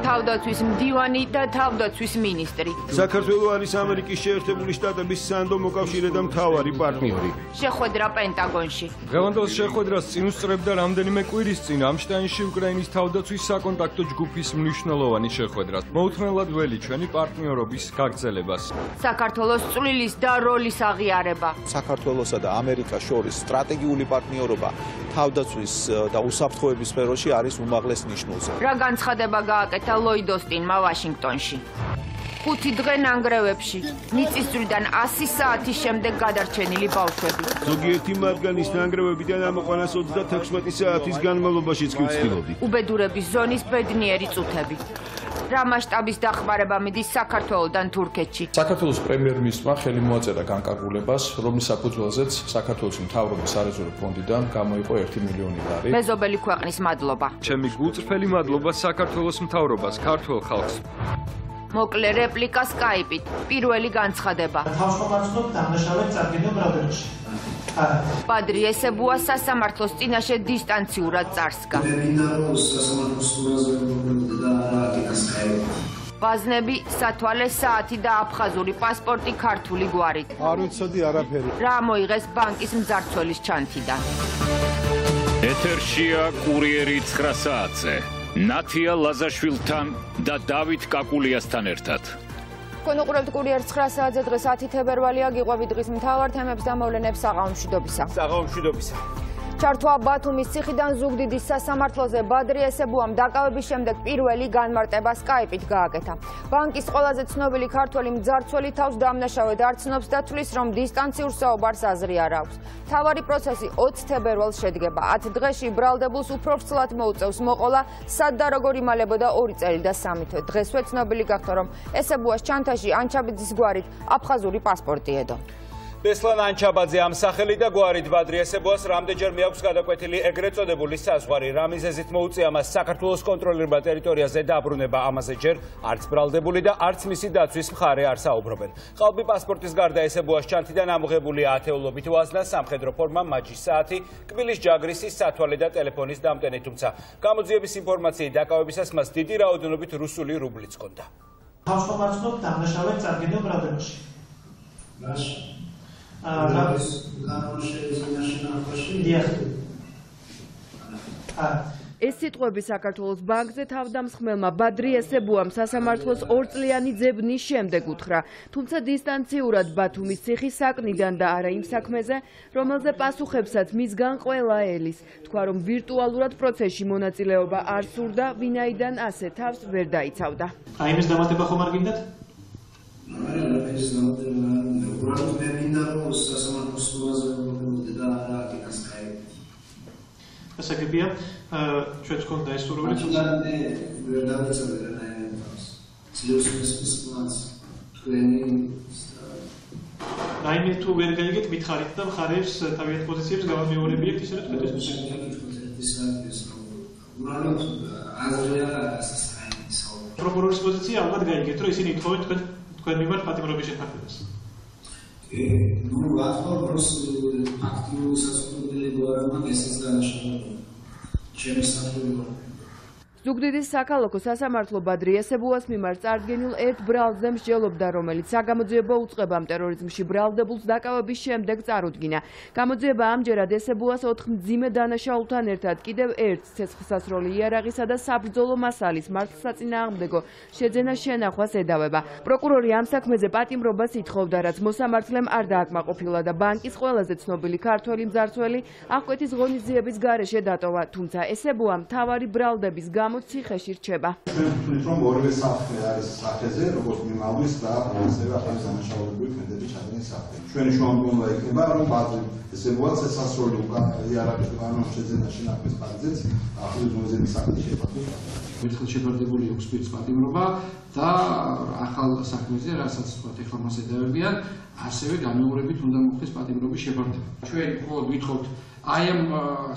თავდაცვის მდივანი და თავდაცვის მინისტრი. საქართველო არის ამერიკის შეერთებული შტატების სანდო მოკავშირე და მთავარი პარტნიორი. შეხვედრა პენტაგონში. დღევანდელ შეხვედრას წინ უსწრებდა რამდენიმე კვირის წინ ამშტაინში უკრაინის თავდაცვის საკონტაქტო ჯგუფის მნიშვნელოვანი შეხვედრა. მოუთმენლად ველი ჩვენი პარტნიორობის გაგრძელებას. საქართველოს წვლილის და როლის აღიარება. საქართველოსა და ამერიკას შორის სტრატეგიული პარტნიორობა თავდაცვის და უსაფრთხოების სფეროში არის უმაღლეს ნიშნულზე. რა განცხადება გააკეთა ლოიდ ოსტინმა ვაშინგტონში. 5 დღე ნანგრევებში, მიწისძვრიდან 100 საათის შემდეგ გადარჩენილი ბავშვები. ზოგიერთი მათგანის ნანგრევებიდან ამოყვანას 36 საათის განმავლობაშიც კი ვცდილობდი. უბედურების ზონის ბედნიერი წუთები. რა მასშტაბის დახმარება მიდის საქართველოდან თურქეთში. საქართველოს პრემიერ-მინისტრმა ხელი მოაწერა განკარგულებას, რომლის საფუძველზეც საქართველოს მთავრობის სარეზერვო ფონდიდან გამოიყო 1 მილიონი ლარი. მეზობელი ქვეყნის მადლობა. ჩემი გულწრფელი მადლობა საქართველოს მთავრობას, ქართველ ხალხს. მოკლე რეპლიკა სკაიპით. პირველი განცხადება. თავშესაფრთხო დამნაშავედ წარდგენილ ბრალდებში. პადრი ესებუა სასამართლოს წინაშე დისტანციურად წარსდგა. ბაზნები, სათვალე საათი და აფხაზური პასპორტი ქართული გვარით. არ ვიცოდი არაფერი. რა მოიღეს ბანკის მძარცველის ჩანთიდან. ეთერშია კურიერი 9 საათზე. ნათია ლაზაშვილთან და დავით კაკულიასთან ერთად. კონუყურებთ კურიერ 9 საათზე დღეს 10 თებერვალია გიყვებით დღის მთავარ თემებს და მოვლენებს საღამომშვიდობისა. საღამომშვიდობისა. ჩართვა ბათუმის ციხიდან ზუგდიდის სასამართლოზე ბადრი ესებუამ დაკავების შემდეგ პირველი განმარტება სკაიპით გააკეთა. ბანკის ყველაზე ცნობილი ქართველი მძარცველი თავს დამნაშავედ არ ცნობს და თვლის, რომ დისტანციურ საუბარს აზრი არ აქვს. მთავარი პროცესი 20 თებერვალს შედგება. 10 დღეში ბრალდებულს უფრო ვრცლად მოუწევს მოყოლა, სად და როგორ იმალებოდა 2 წელი და 3 თვე. დღესვე ცნობილი გახდა, რომ ესებუას ჩანთაში ანჩაბიძის გვარით აფხაზური პასპორტი ედო. ბესლან ანჩაბაძე ამ სახელი და გვარით ბადრი ესებუას რამდენჯერ მიაქვს გადაკვეთილი ეგრეთ წოდებული საზღვარი. რა მიზეზით მოუწია მას საქართველოს კონტროლირებულ ტერიტორიაზე დაბრუნება, ამაზე ჯერ არც ბრალდებული და არც მისი დაცვის მხარე არ საუბრობენ. ყალბი პასპორტის გარდა ესებუას ჩანთიდან ამოღებულია ათეულობით ვაზნა, სამხედრო ფორმა, მაჯის საათი, კბილის ჯაგრისის სათვალე და ტელეფონის დამტენი, თუმცა გამოძიების ინფორმაციით დაკავებისას მას დიდი რაოდენობით რუსული რუბლიც ჰქონდა. თავშესაფრთხო დამნაშავედ წარდგენილ ბრალდებში. ეს სიტყვები საქართველოს ბანკზე თავდამსხმელმა ბადრი ესებუამ სასამართლოს 2 წლიანი ძებნის შემდეგ უთხრა, თუმცა დისტანციურად ბათუმის ციხის საკნიდან და არა იმ საქმეზე, რომელზე პასუხებსაც მისგან ყველა ელის. თქვა, რომ ვირტუალურად პროცესში მონაწილეობა არ სურდა, ვინაიდან ასე თავს ვერ დაიცავდა. აი იმის დამატება ხომ არ გინდათ? ასაგებია, ჩვენც გქონდა ეს სურვილი. რაიმე თუ ვერ გაიგეთ, მითხარით და მხარებს თავიანთ პოზიციებს გამომეორებიეთ, ისე რომ თქვენ პროკურორის პოზიცია ალბათ გაიგეთ, რომ ისინი ითხოვენ თქვენ მიმართ პატიმრობის შეფარდებას. ნუ ახლა просто აქტიური სასწავლებელი გვარმა ესეც განაშალა. ჩემი საფუძველი ზუგდიდის საქალაქო სასამართლო ბადრი ესებუას მიმართ წარდგენილ ერთ ბრალდზე მსჯელობდა, რომელიც საგამოძიებო უწყებამ ტერორიზმში ბრალდებულს დაკავების შემდეგ წარუდგინა. გამოძიება ამჯერად ესებუას 4 მძიმე დანაშაულთან ერთად კიდევ ერთ ცეცხლსასროლი იარაღისა და საბრძოლო მასალის მართლსაწინააღმდეგო შეძენას შენახვას ედავება. პროკურორი ამ საქმეზე პატიმრობას ითხოვდა, რაც მოსამართლემ არ დააკმაყოფილა და ბანკის ყველაზე ცნობილი ქართველი მძარცველი აღკვეთის ღონისძიების გარეშე დატოვა, თუმცა ესებუამ მთავარი ბრალდების გამო ციხეში რჩება. ჩვენ ვთვლით, რომ ორივე საფრთხე არის სახეზე, როგორც მიმავლის და ასევე ახალი დანაშაულებული კრედიტების ჩადენის საფრთხე. ჩვენი შუამდგომლობა იქნება, რომ ბადრი ესებუას სასროლი იარაღის კანონის შეძენა შენახვის ფარგლზეც ახალი ზონების საფრთხე შეფარდება. ერთხელ შეფარდებული აქვს პირის პატიმრობა და ახალ საქმეზე, რასაც თქვათ ეხლა მას ედავებიან, ასევე გამეორებით უნდა მოხდეს პატიმრობის შეფარდება. ჩვენ მხოლოდ ვითხოვთ აი ამ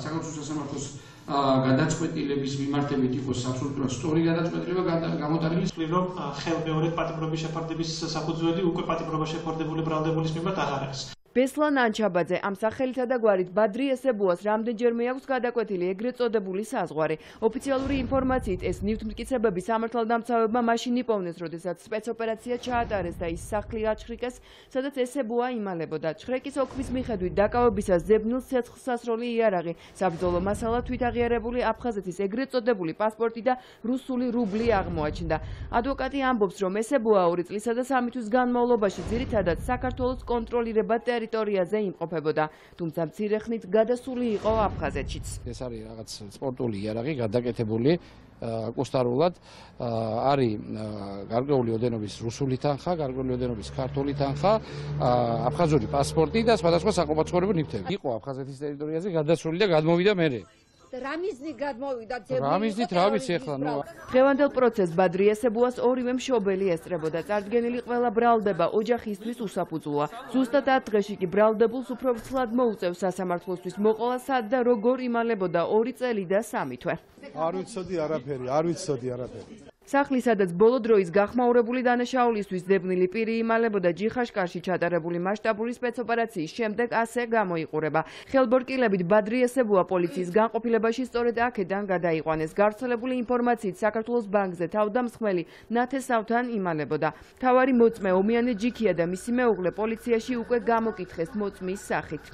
საქართველოს სასამართლოს გადაწყვეტილების მიმართებით იყოს აბსოლუტურად სწორი გადაწყვეტილება გამოტანილი. ვთვლი, რომ ხელმეორედ პატიმრობის შეფარდების საფუძველი უკვე პატიმრობა შეფარდებული ბრალდებულის მიმართ აღარ არის. ბესლან ანჩაბაძე ამ სახელითა და გვარით ბადრი ესებუას რამდენჯერმე აქვს გადაკვეთილი ეგრეთ წოდებული საზღვარი. ოფიციალური ინფორმაციით ეს ნივთმტკიცებები სამართალდამცავებმა მაშინ იპოვნეს, როდესაც სპეცოპერაცია ჩაატარეს და ის სახლი აჩხრიკეს, სადაც ესებუა იმალებოდა. ჩხრეკის ოქმის მიხედვით დაკავებისას ზებნილ ცეცხლსასროლი იარაღი, საბრძოლო მასალა თვითაღიარებული აფხაზეთის ეგრეთ წოდებული პასპორტი და რუსული რუბლი აღმოაჩნდა. ადვოკატი ამბობს, რომ ესებუა 2 წლისა და 3 თვის განმავლობაში ძირითადად საქართველოს კონტროლირება ტერიტორიაზე იმყოფებოდა, თუმცა მცირე ხნით გადასული იყო აფხაზეთშიც. ეს არის რაღაც სპორტული იარაღი გადაკეთებული კუსტარულად, არის გარკვეული ოდენობის რუსული თანხა, გარკვეული ოდენობის ქართული თანხა, აფხაზური პასპორტი და სხვადასხვა საყოფაცხოვრებო ნივთები. იყო აფხაზეთის ტერიტორიაზე გადასული და გადმოვიდა მერე. რამიზნით გადმოვიდა რამიზნით რა ვიცი ახლა დღევანდელ პროცესს ბადრი ესებუას ორივე მშობელი ესწრებოდა. წარდგენილი ყველა ბრალდება ოჯახისთვის უსაფუძვლოა. ზუსტად 10 დღეში კი ბრალდებულს უფრო ვრცლად მოუწევს სასამართლოსთვის მოყოლა სად და როგორ იმალებოდა 2 წელი და 3 თვე. არ ვიცოდი არაფერი. სახლის, სადაც ბოლო დროის გახმაურებული დანაშაულისთვის ზებნილი პირი იმალებოდა ჯიხაშკარში ჩატარებული მასშტაბური სპეცოპერაციის შემდეგ ასე გამოიყურება. ხელბორკილებით ბადრი ესებუა პოლიციის განყოფილებაში სწორედ აქედან გადაიყვანეს. გავრცელებული ინფორმაციით საქართველოს ბანკზე თავდამსხმელი ნათესავთან იმალებოდა. მთავარი მოწმე ომიანე ჯიქია და მისი მეუღლე პოლიციაში უკვე გამოკითხეს მოწმის სახით.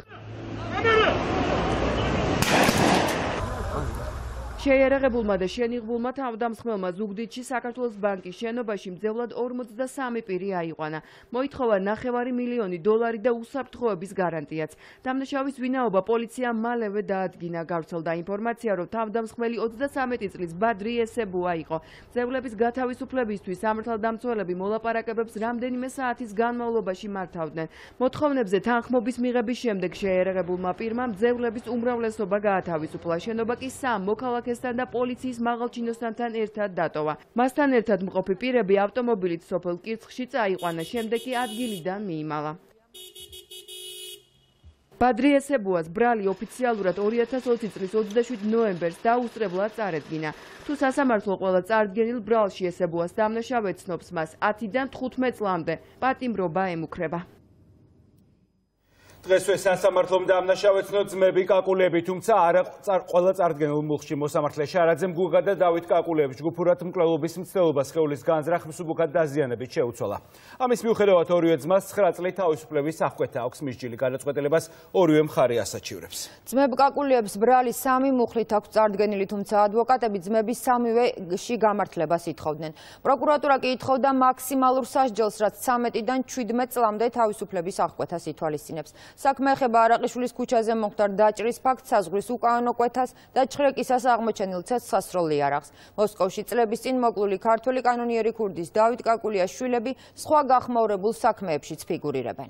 შეიარაღებულმა და შენიღბულმა თავდამსხმელმა ზუგდიდში საქართველოს ბანკის შენობაში მძევლად 43 პირი აიყვანა. მოითხოვა $9 მილიონი და უსაფრთხოების გარანტიაც. დამნაშავის ვინაობა პოლიციამ მალევე დაადგინა. გავრცელდა ინფორმაცია, რომ თავდამსხმელი 33 წლის ბადრი ესებუა იყო. მძევლების გათავისუფლებისთვის სამართალდამცველები მოლაპარაკებებს რამდენიმე საათის განმავლობაში მართავდნენ. მოთხოვნებზე თანხმობის მიღების შემდეგ შეიარაღებულმა პირმა მძევლების უმრავლესობა გაათავისუფლა. შენობა კი 3 მოქალაქეს და პოლიციის მაღალჩინოსანთან ერთად დატოვა. მასთან ერთად მყოფი პირები ავტომობილით სოფელ კირცხში წაიყვანა, შემდეგ კი ადგილიდან მიიმალა. ბადრი ესებუას ბრალი ოფიციალურად 2020 წლის 27 ნოემბერს დაუსწრებლად წარედგინა. თუ სასამართლო ყველა წარდგენილ ბრალში ესებუას დამნაშავე ცნობს, მას 10-დან 15 წლამდე პატიმრობა ემუქრება. დღესვე სასამართლომ დამნაშავეცნო ძმები კაკულები, თუმცა არა ყველა წარდგენილ მუხლში მოსამართლე შარაძემ გუგა და დავით კაკულეებს ჯგუფურად მკვლელობის მცდელობა სხეულის განზრახ მსუბუქად დაზიანებით შეუცვალა. ამის მიუხედავად ორივე ძმას 9 წლით თავისუფლების აღკვეთა აქვს მისჯილი გადაწყვეტილებას ორივე მხარე ასაჩივრებს. ძმებ კაკულეებს ბრალი 3 მუხლით აქვს წარდგენილი, თუმცა ადვოკატები ძმების 3-ვეში გამართლებას ითხოვდნენ. პროკურატურა კი ითხოვდა მაქსიმალურ სასჯელს, რაც 13-დან 17 წლამდე თავისუფლების აღკვეთას ითვალისწინებს. საქმე ეხება არაყიშვილის ქუჩაზე მომხდარ დაჭრის ფაქტს, საზღვრის უკანონო კვეთას და ჩხრეკისას აღმოჩენილ ცეცხლსასროლ იარაღს. მოსკოვში წლების წინ მოკლული ქართველი კანონიერი ქურდის დავით კაკულიას შვილები სხვა გახმაურებულ საქმეებშიც ფიგურირებენ.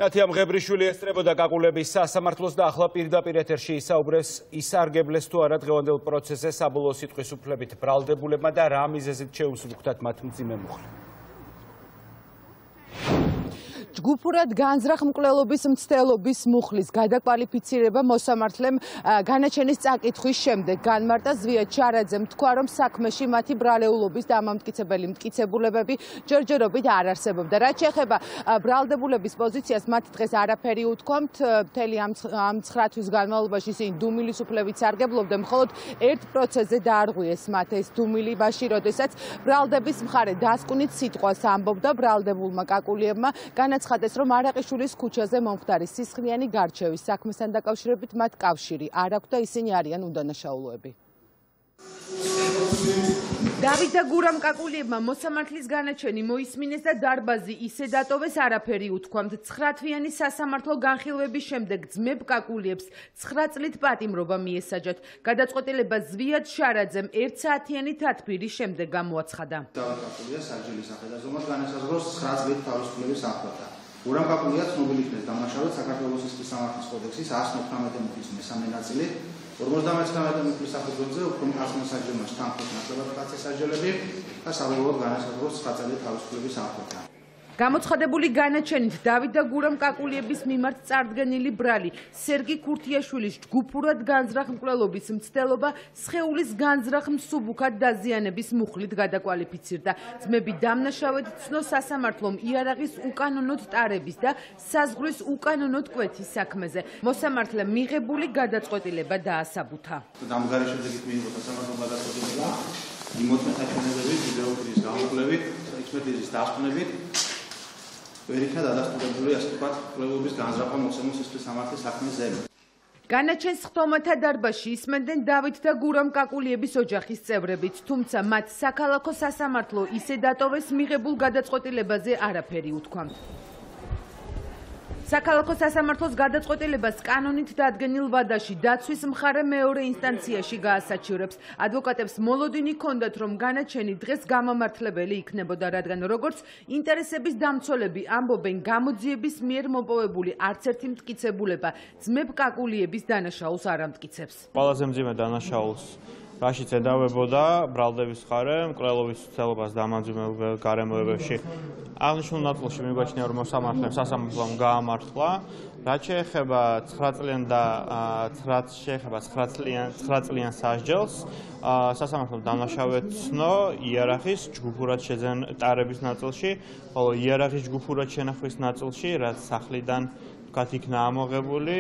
ნათია მღებრიშვილი ესწრებოდა კაკულების სასამართლოს და ახლა პირდაპირ ეთერში ისაუბრეს, ისარგებლეს თუ არა დღევანდელ პროცესზე საბოლოო სიტყვის უფლებით ბრალდებულებმა და რა მიზეზით შეუსრულთათ მათ მძიმე მუხლი. ჯგუფურად განზრახ მკვლელობის მცდელობის მუხლის გადაკვალიფიცირება მოსამართლემ განაჩენის წაკითხვის შემდეგ განმარტა. ზვიად შარაძემ თქვა, რომ საქმეში მათი ბრალეულობის დამამტკიცებელი მტკიცებულებები ჯერჯერობით არ არსებობდა. რაც შეეხება ბრალდებულების პოზიციას, მათ დღეს არაფერი უთქვამთ. მთელი ამ 9 თვის განმავლობაში ისინი დუმილის უფლებით სარგებლობდნენ, მხოლოდ ერთ პროცესზე დაარღვიეს მათ ეს დუმილი, მაშინ როდესაც ბრალდების მხარე დასკვნით სიტყვას ამბობდა. ბრალდებულმა კაკულიებმა განაცხადეს, რომ არაყიშვილის ქუჩაზე მომხდარი სისხლიანი გარჩევის საქმესთან დაკავშირებით მათ კავშირი არ აქვს და ისინი არიან უდანაშაულოები. დავით და გურამ კაკულიებმა მოსამართლის განაჩენი მოისმინეს და დარბაზი ისე დატოვეს, არაფერი უთქვამთ. 9 თვიანი სასამართლო განხილვების შემდეგ ძმებ კაკულიებს 9 წლით პატიმრობა მიესაჯათ. გადაწყვეტილება ზვიად შარაძემ 1 საათიანი თათბირის შემდეგ გამოაცხადა. დავით კაკულიას სასჯელის სახედაზომად განესაზღვროს 9 წლით თავისუფლების აღკვეთა. გურამ კაკულია ცნობილი იქნეს დამნაშავედ საქართველოს ისრის სამართლის კოდექსის 119 მუხლის მესამე ნაწილი 59 მუხლის საფუძველზე უფრო მხარს მოსაჯელოს თანხმობის ნაკლებად კაცის სასჯელები და საბოლოოდ განესაზღვროს 9 წელი თავისუფლების აღკვეთა. გამოცხადებული განაჩენით დავით და გურამ კაკულიების მიმართ წარდგენილი ბრალი სერგი ქურთიაშვილის ჯგუფურად განზრახ მკვლელობის მცდელობა სხეულის განზრახ მსუბუქად დაზიანების მუხლით გადაკვალიფიცირდა. ძმები დამნაშავედ ცნო სასამართლომ იარაღის უკანონოდ ტარების და საზღვრის უკანონოდ კვეთის საქმეზე. მოსამართლემ მიღებული გადაწყვეტილება დაასაბუთა. დამდგარი შედეგით მიიღო სასამართლომ გადაწყვეტილება იმ 14 ჩვენებებით ვიდეოკლიპის გამოკვლევით, 11-ის დასკვნებით ვერიქა დადასტურებული ასე ვთქვათ კვლევების განზრახვა მოცემულ სისხლის სამართლის საქმეზე. განაჩენს ხტომათა დარბაზში ისმენდნენ დავით და გურამ კაკულიების ოჯახის წევრებიც, თუმცა მათ საქალაქო სასამართლო ისე დატოვეს მიღებულ გადაწყვეტილებაზე არაფერი უთქვამთ. საქალაქო სასამართლოს გადაწყვეტილებას კანონით დადგენილ ვადაში დაცვის მხარე მეორე ინსტანციაში გაასაჩივრებს. ადვოკატებს მოლოდინი ჰქონდათ, რომ განაჩენი დღეს გამომართლებელი იქნებოდა, რადგან როგორც ინტერესების დამცველები ამბობენ, გამოძიების მიერ მოპოვებული არც ერთი მტკიცებულება ძმებ კაკულიების დანაშაულს არ ამტკიცებს. ყველაზე მძიმე დანაშაულს რაშიც ედავებოდა ბრალდების მხარე მკვლელობის მცდელობას დამამძიმებელ გარემოებებში. აღნიშნულ ნაწილში მიგვაჩნია, რომ მოსამართლემ სასამართლომ გაამართლა, რაც შეეხება 9 წლიან სასჯელს, სასამართლომ დამნაშავედ ცნო იარაღის ჯგუფურად ტარების ნაწილში, ხოლო იარაღის ჯგუფურად შენახვის ნაწილში, რაც სახლიდან იქნა ამოღებული,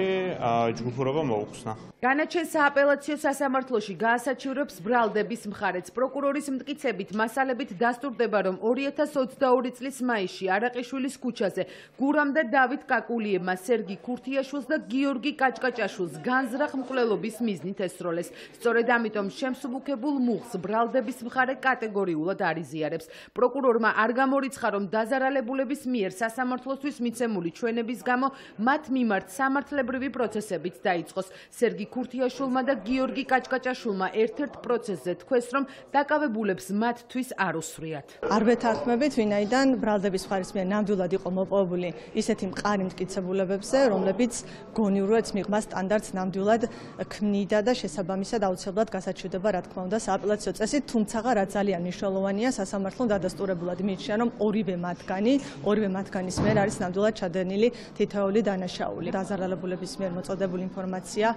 ჯგუფურობა მოუხსნა. განაჩენს სააპელაციო სასამართლოში გაასაჩივრებს ბრალდების მხარეც. პროკურორის მტკიცებით მასალებით დასტურდება, რომ 2022 წლის მაისში არაყიშვილის ქუჩაზე გურამ და დავით კაკულიებმა სერგი ქურთიაშვილს და გიორგი კაჭკაჭაშვილს განზრახ მკვლელობის მიზნით ესროლეს. სწორედ ამიტომ შემსუბუქებულ მუხლს ბრალდების მხარე კატეგორიულად არ იზიარებს. პროკურორმა არ გამორიცხა, რომ დაზარალებულების მიერ სასამართლოსთვის მიცემული ჩვენების გამო მათ მიმართ სამართლებრივი პროცესებიც დაიწყოს. სერგი ქურთიაშვილმა და გიორგი კაჭკაჭაშვილმა ერთ-ერთ პროცესზე თქვეს, რომ დაკავებულებს მათთვის არ უსვრიათ. არ ვეთანხმებით, ვინაიდან ბრალდების მხარის მიერ ნამდვილად იყო მოპოვებული ისეთი მყარი მტკიცებულებებზე, რომლებიც გონიურვებს მიღმა სტანდარტს ნამდვილად ქმნიდა და შესაბამისად აუცილებლად გასაჩივრდება, რა თქმა უნდა, სააპელაციო წესით, თუმცა რა ძალიან მნიშვნელოვანია, სასამართლომ დადასტურებულად მიიჩნია, რომ ორივე მათგანის მიერ არის ნამდვილად ჩადენილი თითოეული დანაშაული. დაზარალებულების მიერ მოწოდებული ინფორმაცია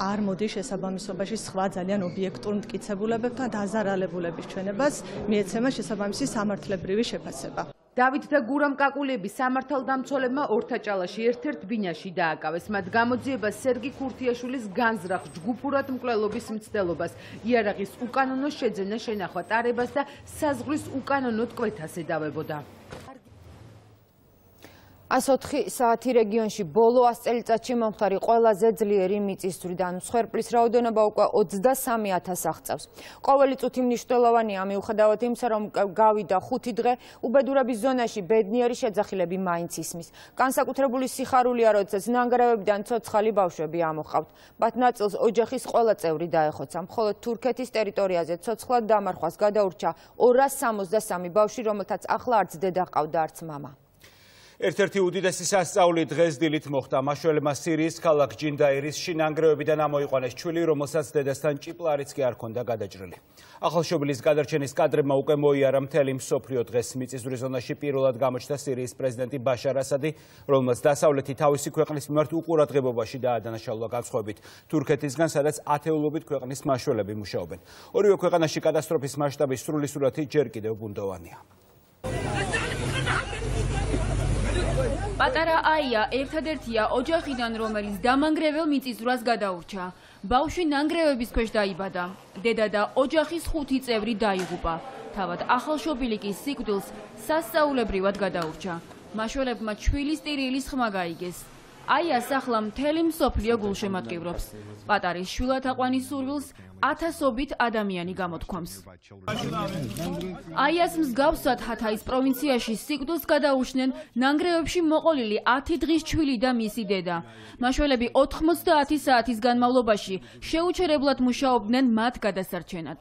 არ მოდის შესაბამისობაში სხვა ძალიან ობიექტურ მტკიცებულებებთან დაზარალებულების ჩვენებას მიეცემა შესაბამისი სამართლებრივი შეფასება. დავით და გურამ კაკულიების სამართალდამცველებმა ორთაჭალაში ერთ-ერთ ბინაში დააკავეს. მათ გამოძიებას სერგი ქურთიაშვილის განზრახ ჯგუფურად მკვლელობის მცდელობას, იარაღის უკანონო შეძენა შენახვა ტარებას და საზღვრის უკანონოდ კვეთას ედავებოდა. 104 საათი რეგიონში ბოლო 100 წელიწადში მომხდარი ყველაზე ძლიერი მიწისძვრიდან მსხვერპლის რაოდენობა უკვე 23,000 აღწევს. ყოველი წუთი მნიშვნელოვანია მიუხედავად იმისა, რომ გავიდა 5 დღე, უბედურების ზონაში ბედნიერი შეძახილები მაინც ისმის. განსაკუთრებული სიხარულია, როდესაც ნანგრევებიდან ცოცხალი ბავშვები ამოჰყავთ. მათ ნაწილს ოჯახის ყველა წევრი დაეხოცა. მხოლოდ თურქეთის ტერიტორიაზე ცოცხლად დამარხვას გადაურჩა 263 ბავშვი, რომელთაც ახლა არც დედა ჰყავდა, არც მამა. ერთ-ერთი უდიდესი სასწაული დღეს დილით მოხდა. მაშველებმა სირიის ქალაქ ჯინდაირისში ნანგრევებიდან ამოიყვანეს ჩვილი, რომელსაც დედასთან ჭიპლარიც კი არ ჰქონდა გადაჭრილი. ახალშობილის გადარჩენის კადრებმა უკვე მოიარა მთელი მსოფლიო. დღეს მიწისძვრის ზონაში პირველად გამოჩნდა სირიის პრეზიდენტი ბაშარ ასადი, რომელმაც დასავლეთი თავისი ქვეყნის მიმართ უყურადღებობაში დაადანაშაულა განსხვავებით თურქეთისგან, სადაც ათეულობით ქვეყნის მაშველები მუშაობენ. ორივე ქვეყანაში კატასტროფის მასშტაბის სრული სურათი ჯერ კიდევ ბუნდოვანია. პატარა აია ერთადერთია ოჯახიდან, რომელიც დამანგრეველ მიწისძვრას გადაურჩა. ბავშვი ნანგრევების ქვეშ დაიბადა. დედა და ოჯახის 5 წევრი დაიღუპა. თავად ახალშობილი კი სიკვდილს სასწაულებრივად გადაურჩა. მაშველებმა ჩვილის ტირილის ხმა გაიგეს. აიას ახლა მთელი მსოფლიო გულშემატკივრობს. პატარის შვილათაყვანის სურვილს ათასობით ადამიანი გამოთქვამს. აიას მსგავსად ჰათაის პროვინციაში სიკვდილს გადაურჩნენ ნანგრევებში მოყოლილი 10 დღის ჩვილი და მისი დედა. მაშველები 90 საათის განმავლობაში შეუჩერებლად მუშაობდნენ მათ გადასარჩენად.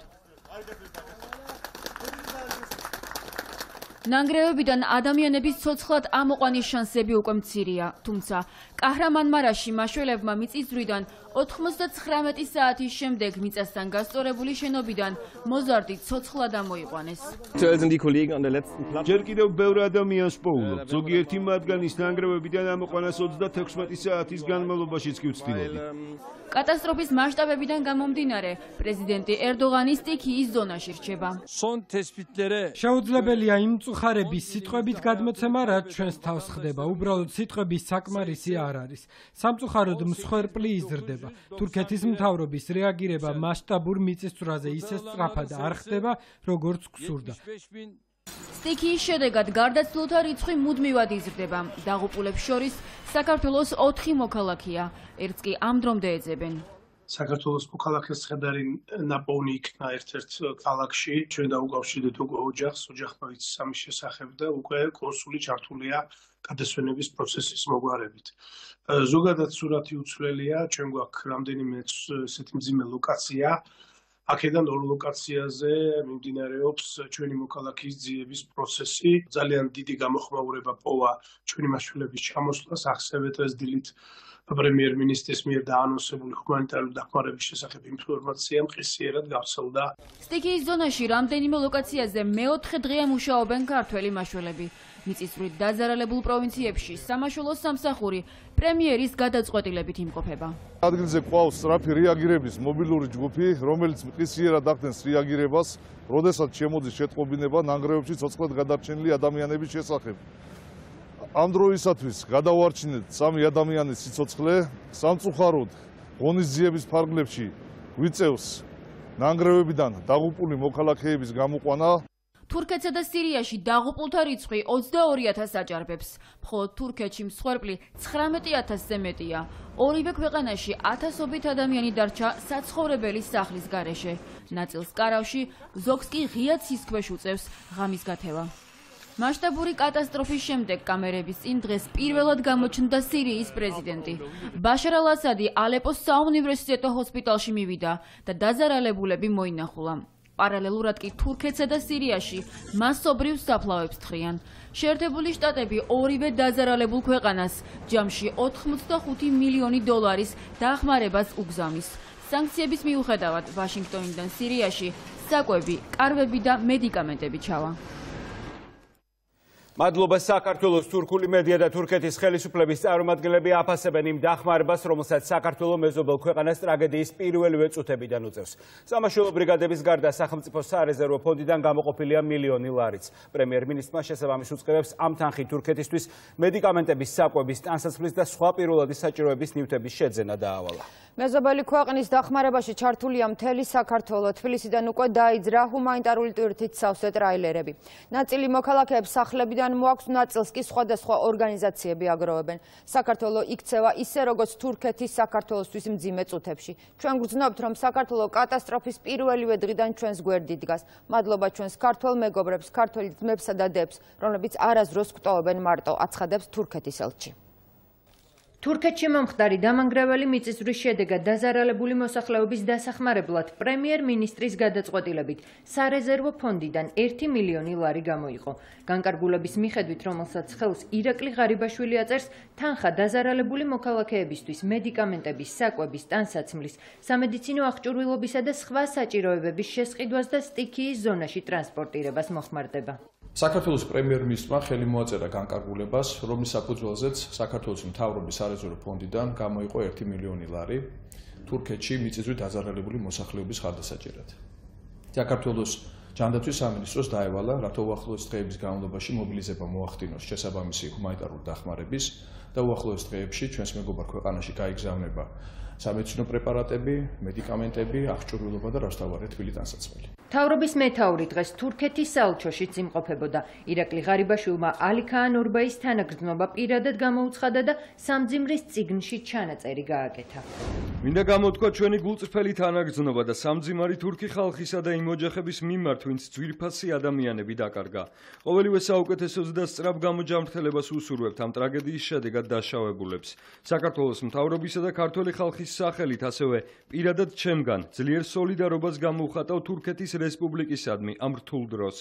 ნანგრევებიდან ადამიანების ცოცხლად ამოყვანის შანსები უკვე მცირეა, თუმცა კაჰრამანმარაში მაშველებმა მიწისძვრიდან 99 საათის შემდეგ მიწასთან გასწორებული შენობიდან მოზარდი ცოცხლად ამოიყვანეს. ჯერ კიდევ ბევრ ადამიანს პოულობ. ზოგიერთი მათგანის ნანგრევებიდან ამოყვანას 36 საათის განმავლობაშიც კი ვცდილობდი. კატასტროფის მასშტაბებიდან გამომდინარე, პრეზიდენტი ერდოღანი სტიქიის ზონაში რჩება. შეუძლებელია იმ მწუხარების სიტყვებით გადმოცემა, რაც ჩვენს თავს ხდება. უბრალოდ სიტყვების საკმარისი არ არის. სამწუხაროდ მსხვერპლი იზრდება. თურქეთის მთავრობის რეაგირება მასშტაბურ მიწისძვრაზე ისე სწრაფად არ ხდება, როგორც გსურდა. სტიქიის შედეგად გარდაცვლილთა რიცხვი მუდმივად იზრდება. დაღუპულებს შორის საქართველოს 4 მოქალაქეა. ერთს კი ამ დრომდე ეძებენ. საქართველოს მოქალაქეს ხედარი ნაპოვნი იქნა ერთ-ერთ ქალაქში. ჩვენ დაუკავშირდით უკვე ოჯახს, ოჯახმა ვიცი სამის შესახებ და უკვე კონსული ჩართულია გადასვენების პროცესის მოგვარებით. ზოგადად სურათი უცვლელია, ჩვენ გვაქვს რამდენიმე ესეთი მძიმე ლოკაცია. აქედან 2 ლოკაციაზე მიმდინარეობს ჩვენი მოქალაქის ძიების პროცესი. ძალიან დიდი გამოხმაურება პოვა ჩვენი მასშტაბების ჩამოსვლას, ახსოვეთ ეს დილით პრემიერ-მინისტრის მიერ დაანონსებული ჰუმანიტარული დახმარების შესახებ ინფორმაცია მყისიერად გავრცელდა. სტიქიის ზონაში რამდენიმე ლოკაციაზე მეოთხე დღეა მუშაობენ ქართველი მაშველები. მიწისძვრით დაზარალებულ პროვინციებში სამაშველო სამსახური პრემიერის გადაწყვეტილებით იმყოფება. ადგილზე ყავს სწრაფი რეაგირების მობილური ჯგუფი, რომელიც მყისიერად ახდენს რეაგირებას, როდესაც შემოდის შეტყობინება ნანგრევებში ცოცხლად გადარჩენილი ადამიანების შესახებ. ამ დროისათვის გადავარჩინეთ 3 ადამიანის სიცოცხლე. სამწუხაროდ ღონისძიების ფარგლებში გვიწევს ნანგრევებიდან დაღუპული მოქალაქეების გამოყვანა. თურქეთსა და სირიაში დაღუპულთა რიცხვი 22,000 აჭარბებს. მხოლოდ თურქეთში მსხვერპლი 19,000-ზე მეტია. ორივე ქვეყანაში ათასობით ადამიანი დარჩა საცხოვრებელი სახლის გარეშე. ნაწილს კარავში, ზოგს კი ღია ცის ქვეშ უწევს ღამის გათევა. მასშტაბური კატასტროფის შემდეგ კამერების წინ დღეს პირველად გამოჩნდა სირიის პრეზიდენტი. ბაშარ ალ-ასადი ალეპოს საუნივერსიტეტო ჰოსპიტალში მივიდა და დაზარალებულები მოინახულა. პარალელურად კი თურქეთსა და სირიაში მასობრივ საფლავებს თხრიან. შეერთებული შტატები ორივე დაზარალებულ ქვეყანას ჯამში 85 მილიონი დოლარის დახმარებას უგზავნის. სანქციების მიუხედავად ვაშინგტონიდან სირიაში საკვები, კარვები და მედიკამენტები ჩავა. მადლობა საქართველოს თურქული მედია და თურქეთის ხელისუფლების წარმომადგენლები აფასებენ იმ დახმარებას, რომელსაც საქართველო მეზობელ ქვეყანას ტრაგედიის პირველივე წუთებიდან უწევს. სამაშველო ბრიგადების გარდა სახელმწიფო სარეზერვო ფონდიდან გამოყოფილია მილიონი ლარიც. პრემიერ-მინისტრმა შესაბამის უწყებებს ამ თანხით თურქეთისთვის მედიკამენტების საკვების, ტანსაცმლის და სხვა პირველადი საჭიროების ნივთების შეძენა დაავალა. მეზობელი ქვეყნის დახმარებაში ჩართულია მთელი საქართველო. თბილისიდან უკვე დაიძრა ჰუმანიტარული ტვირთით სავსე ტრაილერები. ნაწილი მოქალაქეებს სახლებიდან მოაქვს, ნაწილს კი სხვადასხვა ორგანიზაციები აგროვებენ. საქართველო იქცევა ისე, როგორც თურქეთის საქართველოსთვის მძიმე წუთებში. ჩვენ გვგრძნობთ, რომ საქართველო კატასტროფის პირველივე დღიდან ჩვენს გვერდით დგას. მადლობა ჩვენს ქართველ მეგობრებს, ქართველ ძმებსა და დებს, რომლებიც არასდროს გვტოვებენ მარტო, აცხადებს თურქეთის ელჩი. თურქეთში მომხდარი დამანგრეველი მიწისძვრის შედეგად დაზარალებული მოსახლეობის დასახმარებლად პრემიერ-მინისტრის გადაწყვეტილებით სარეზერვო ფონდიდან 1 მილიონი ლარი გამოიყო. განკარგულების მიხედვით, რომელსაც ხელს ირაკლი ღარიბაშვილი აწერს, თანხა დაზარალებული მოქალაქეებისთვის მედიკამენტების, საკვების, ტანსაცმლის, სამედიცინო აღჭურვილობისა და სხვა საჭიროებების შესყიდვას და სტიქიის ზონაში ტრანსპორტირებას მოხმარდება. საქართველოს პრემიერ-მინისტრმა ხელი მოაწერა განკარგულებას, რომლის საფუძველზეც საქართველოს მთავრობის სარეზერვო ფონდიდან გამოიყო 1 მილიონი ლარი თურქეთში მიწისძვრით დაზარალებული მოსახლეობის ხარდასაჭერად. საქართველოს ჯანდაცვის სამინისტროს დაევალა, რათა უახლოეს დღეების განმავლობაში მობილიზება მოახდინოს შესაბამისი ჰუმანიტარული დახმარების და უახლოეს დღეებში ჩვენს მეგობარ ქვეყანაში გაიგზავნება სამედიცინო პრეპარატები, მედიკამენტები, აღჭურვილობა და რასთავარი თბილი ტანსაცმელი. მთავრობის მეთაური დღეს თურქეთის საელჩოშიც იმყოფებოდა. ირაკლი ღარიბაშვილმა ალიქაან ორბაის თანაგრძნობა პირადად გამოუცხადა და სამძიმრის წიგნში ჩანაწერი გააკეთა. მინდა გამოთქვა ჩვენი გულწრფელი თანაგრძნობა და სამძიმარი თურქი ხალხისა და იმ ოჯახების მიმართ, ვინც ძვირფასი ადამიანები დაკარგა. ყოველივე საუკეთესოს და სწრაფ გამოჯამრთელებას უსურვებთ ამ ტრაგედიის შედეგად დაშავებულებს. საქართველოს მთავრობისა და ქართველი ხალხის სახელით, ასევე პირადად ჩემგან ძლიერ სოლიდარობას გამოვხატავ თურქეთის რესპუბლიკისადმი ამ რთულ დროს.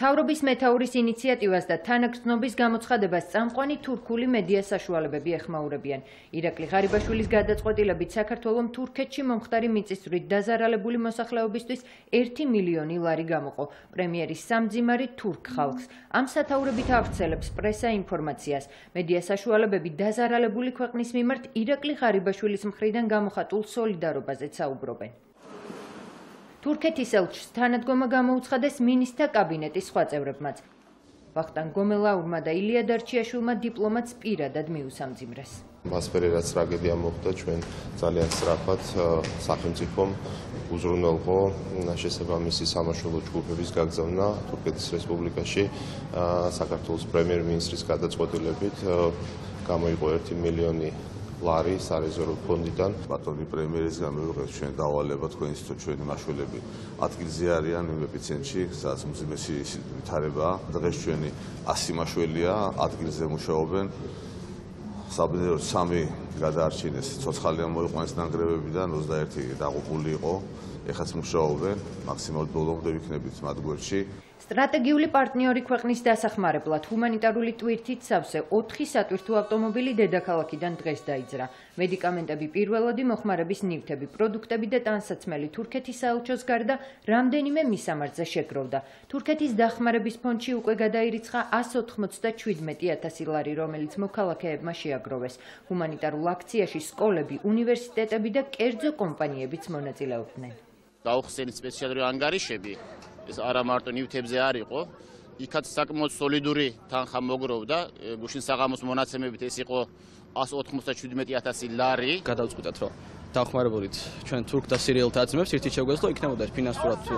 მთავრობის მეთაურის ინიციატივას და თანაგრძნობის გამოცხადებას წამყვანი თურქული მედია საშუალებები ეხმაურებიან. ირაკლი ღარიბაშვილის გადაწყვეტილებით საქართველომ თურქეთში მომხდარი მიწისძვრით დაზარალებული მოსახლეობისთვის 1 მილიონი ლარი გამოყო. პრემიერის სამძიმარი თურქ ხალხს. ამ სათაურებით ავრცელებს პრესა ინფორმაციას. მედია საშუალებები დაზარალებული ქვეყნის მიმართ ირაკლი ღარიბაშვილის მხრიდან გამოხატულ სოლიდარობაზე საუბრობენ. თურქეთის ელჩს თანადგომა გამოუცხადეს მინისტრთა კაბინეტის სხვა წევრებმაც. ვახტანგ გომელაურმა და ილია დარჩიაშვილმა დიპლომატს პირადად მიუსამძიმრეს. მასპერი რაც ტრაგედია მოხდა ჩვენ ძალიან სწრაფად სახელმწიფომ უზრუნველყო შესაბამისი სამაშველო ჯგუფების გაგზავნა თურქეთის რესპუბლიკაში საქართველოს პრემიერ-მინისტრის გადაწყვეტილებით გამოიყო 1 მილიონი ლარი სარეზერვო ფონდიდან. ბატონი პრემიერისგან მივიღეთ ჩვენ დავალება თქვენი ჩვენი მაშველები ადგილზე არიან იმ ეპიცენტრში, სადაც მძიმესი ვითარებაა. დღეს ჩვენი 100 მაშველია ადგილზე მუშაობენ. საბედნიეროდ 3 გადაარჩინეს, ცოცხალი მოიყვანეს ნანგრევებიდან, 21 დაღუპული იყო. ეხაც მუშაობენ, მაქსიმალურად ბოლომდე ვიქნებით მათ გვერდში. სტრატეგიული პარტნიორი ქვეყნის დასახმარებლად ჰუმანიტარული ტვირთით სავსე 4 სატვირთო ავტომობილი დედაქალაქიდან დღეს დაიძრა. მედიკამენტები, პირველადი მოხმარების ნივთები, პროდუქტები და ტანსაცმელი თურქეთის საელჩოს გარდა რამდენიმე მისამართზე შეგროვდა. თურქეთის დახმარების ფონდში უკვე გადაირიცხა 197.000 ლარი, რომელიც მოქალაქეებმა შეაგროვეს. ჰუმანიტარულ აქციაში სკოლები, უნივერსიტეტები და კერძო კომპანიებიც მონაწილეობდნენ. გაუხსენით სპეციალური ანგარიშები, ეს არა მარტო ნივთებზე არ იყო, იქაც საკმაოდ სოლიდური თანხა მოგროვდა, გუშინ საღამოს მონაცემებით ეს იყო 197.000 ლარი. გადავწყვიტეთ, რომ დახმარებულით ჩვენ თურქ და სირიელთა ძმებს ერთით შევგვეძლო, იქნებოდა ფინანსურად თუ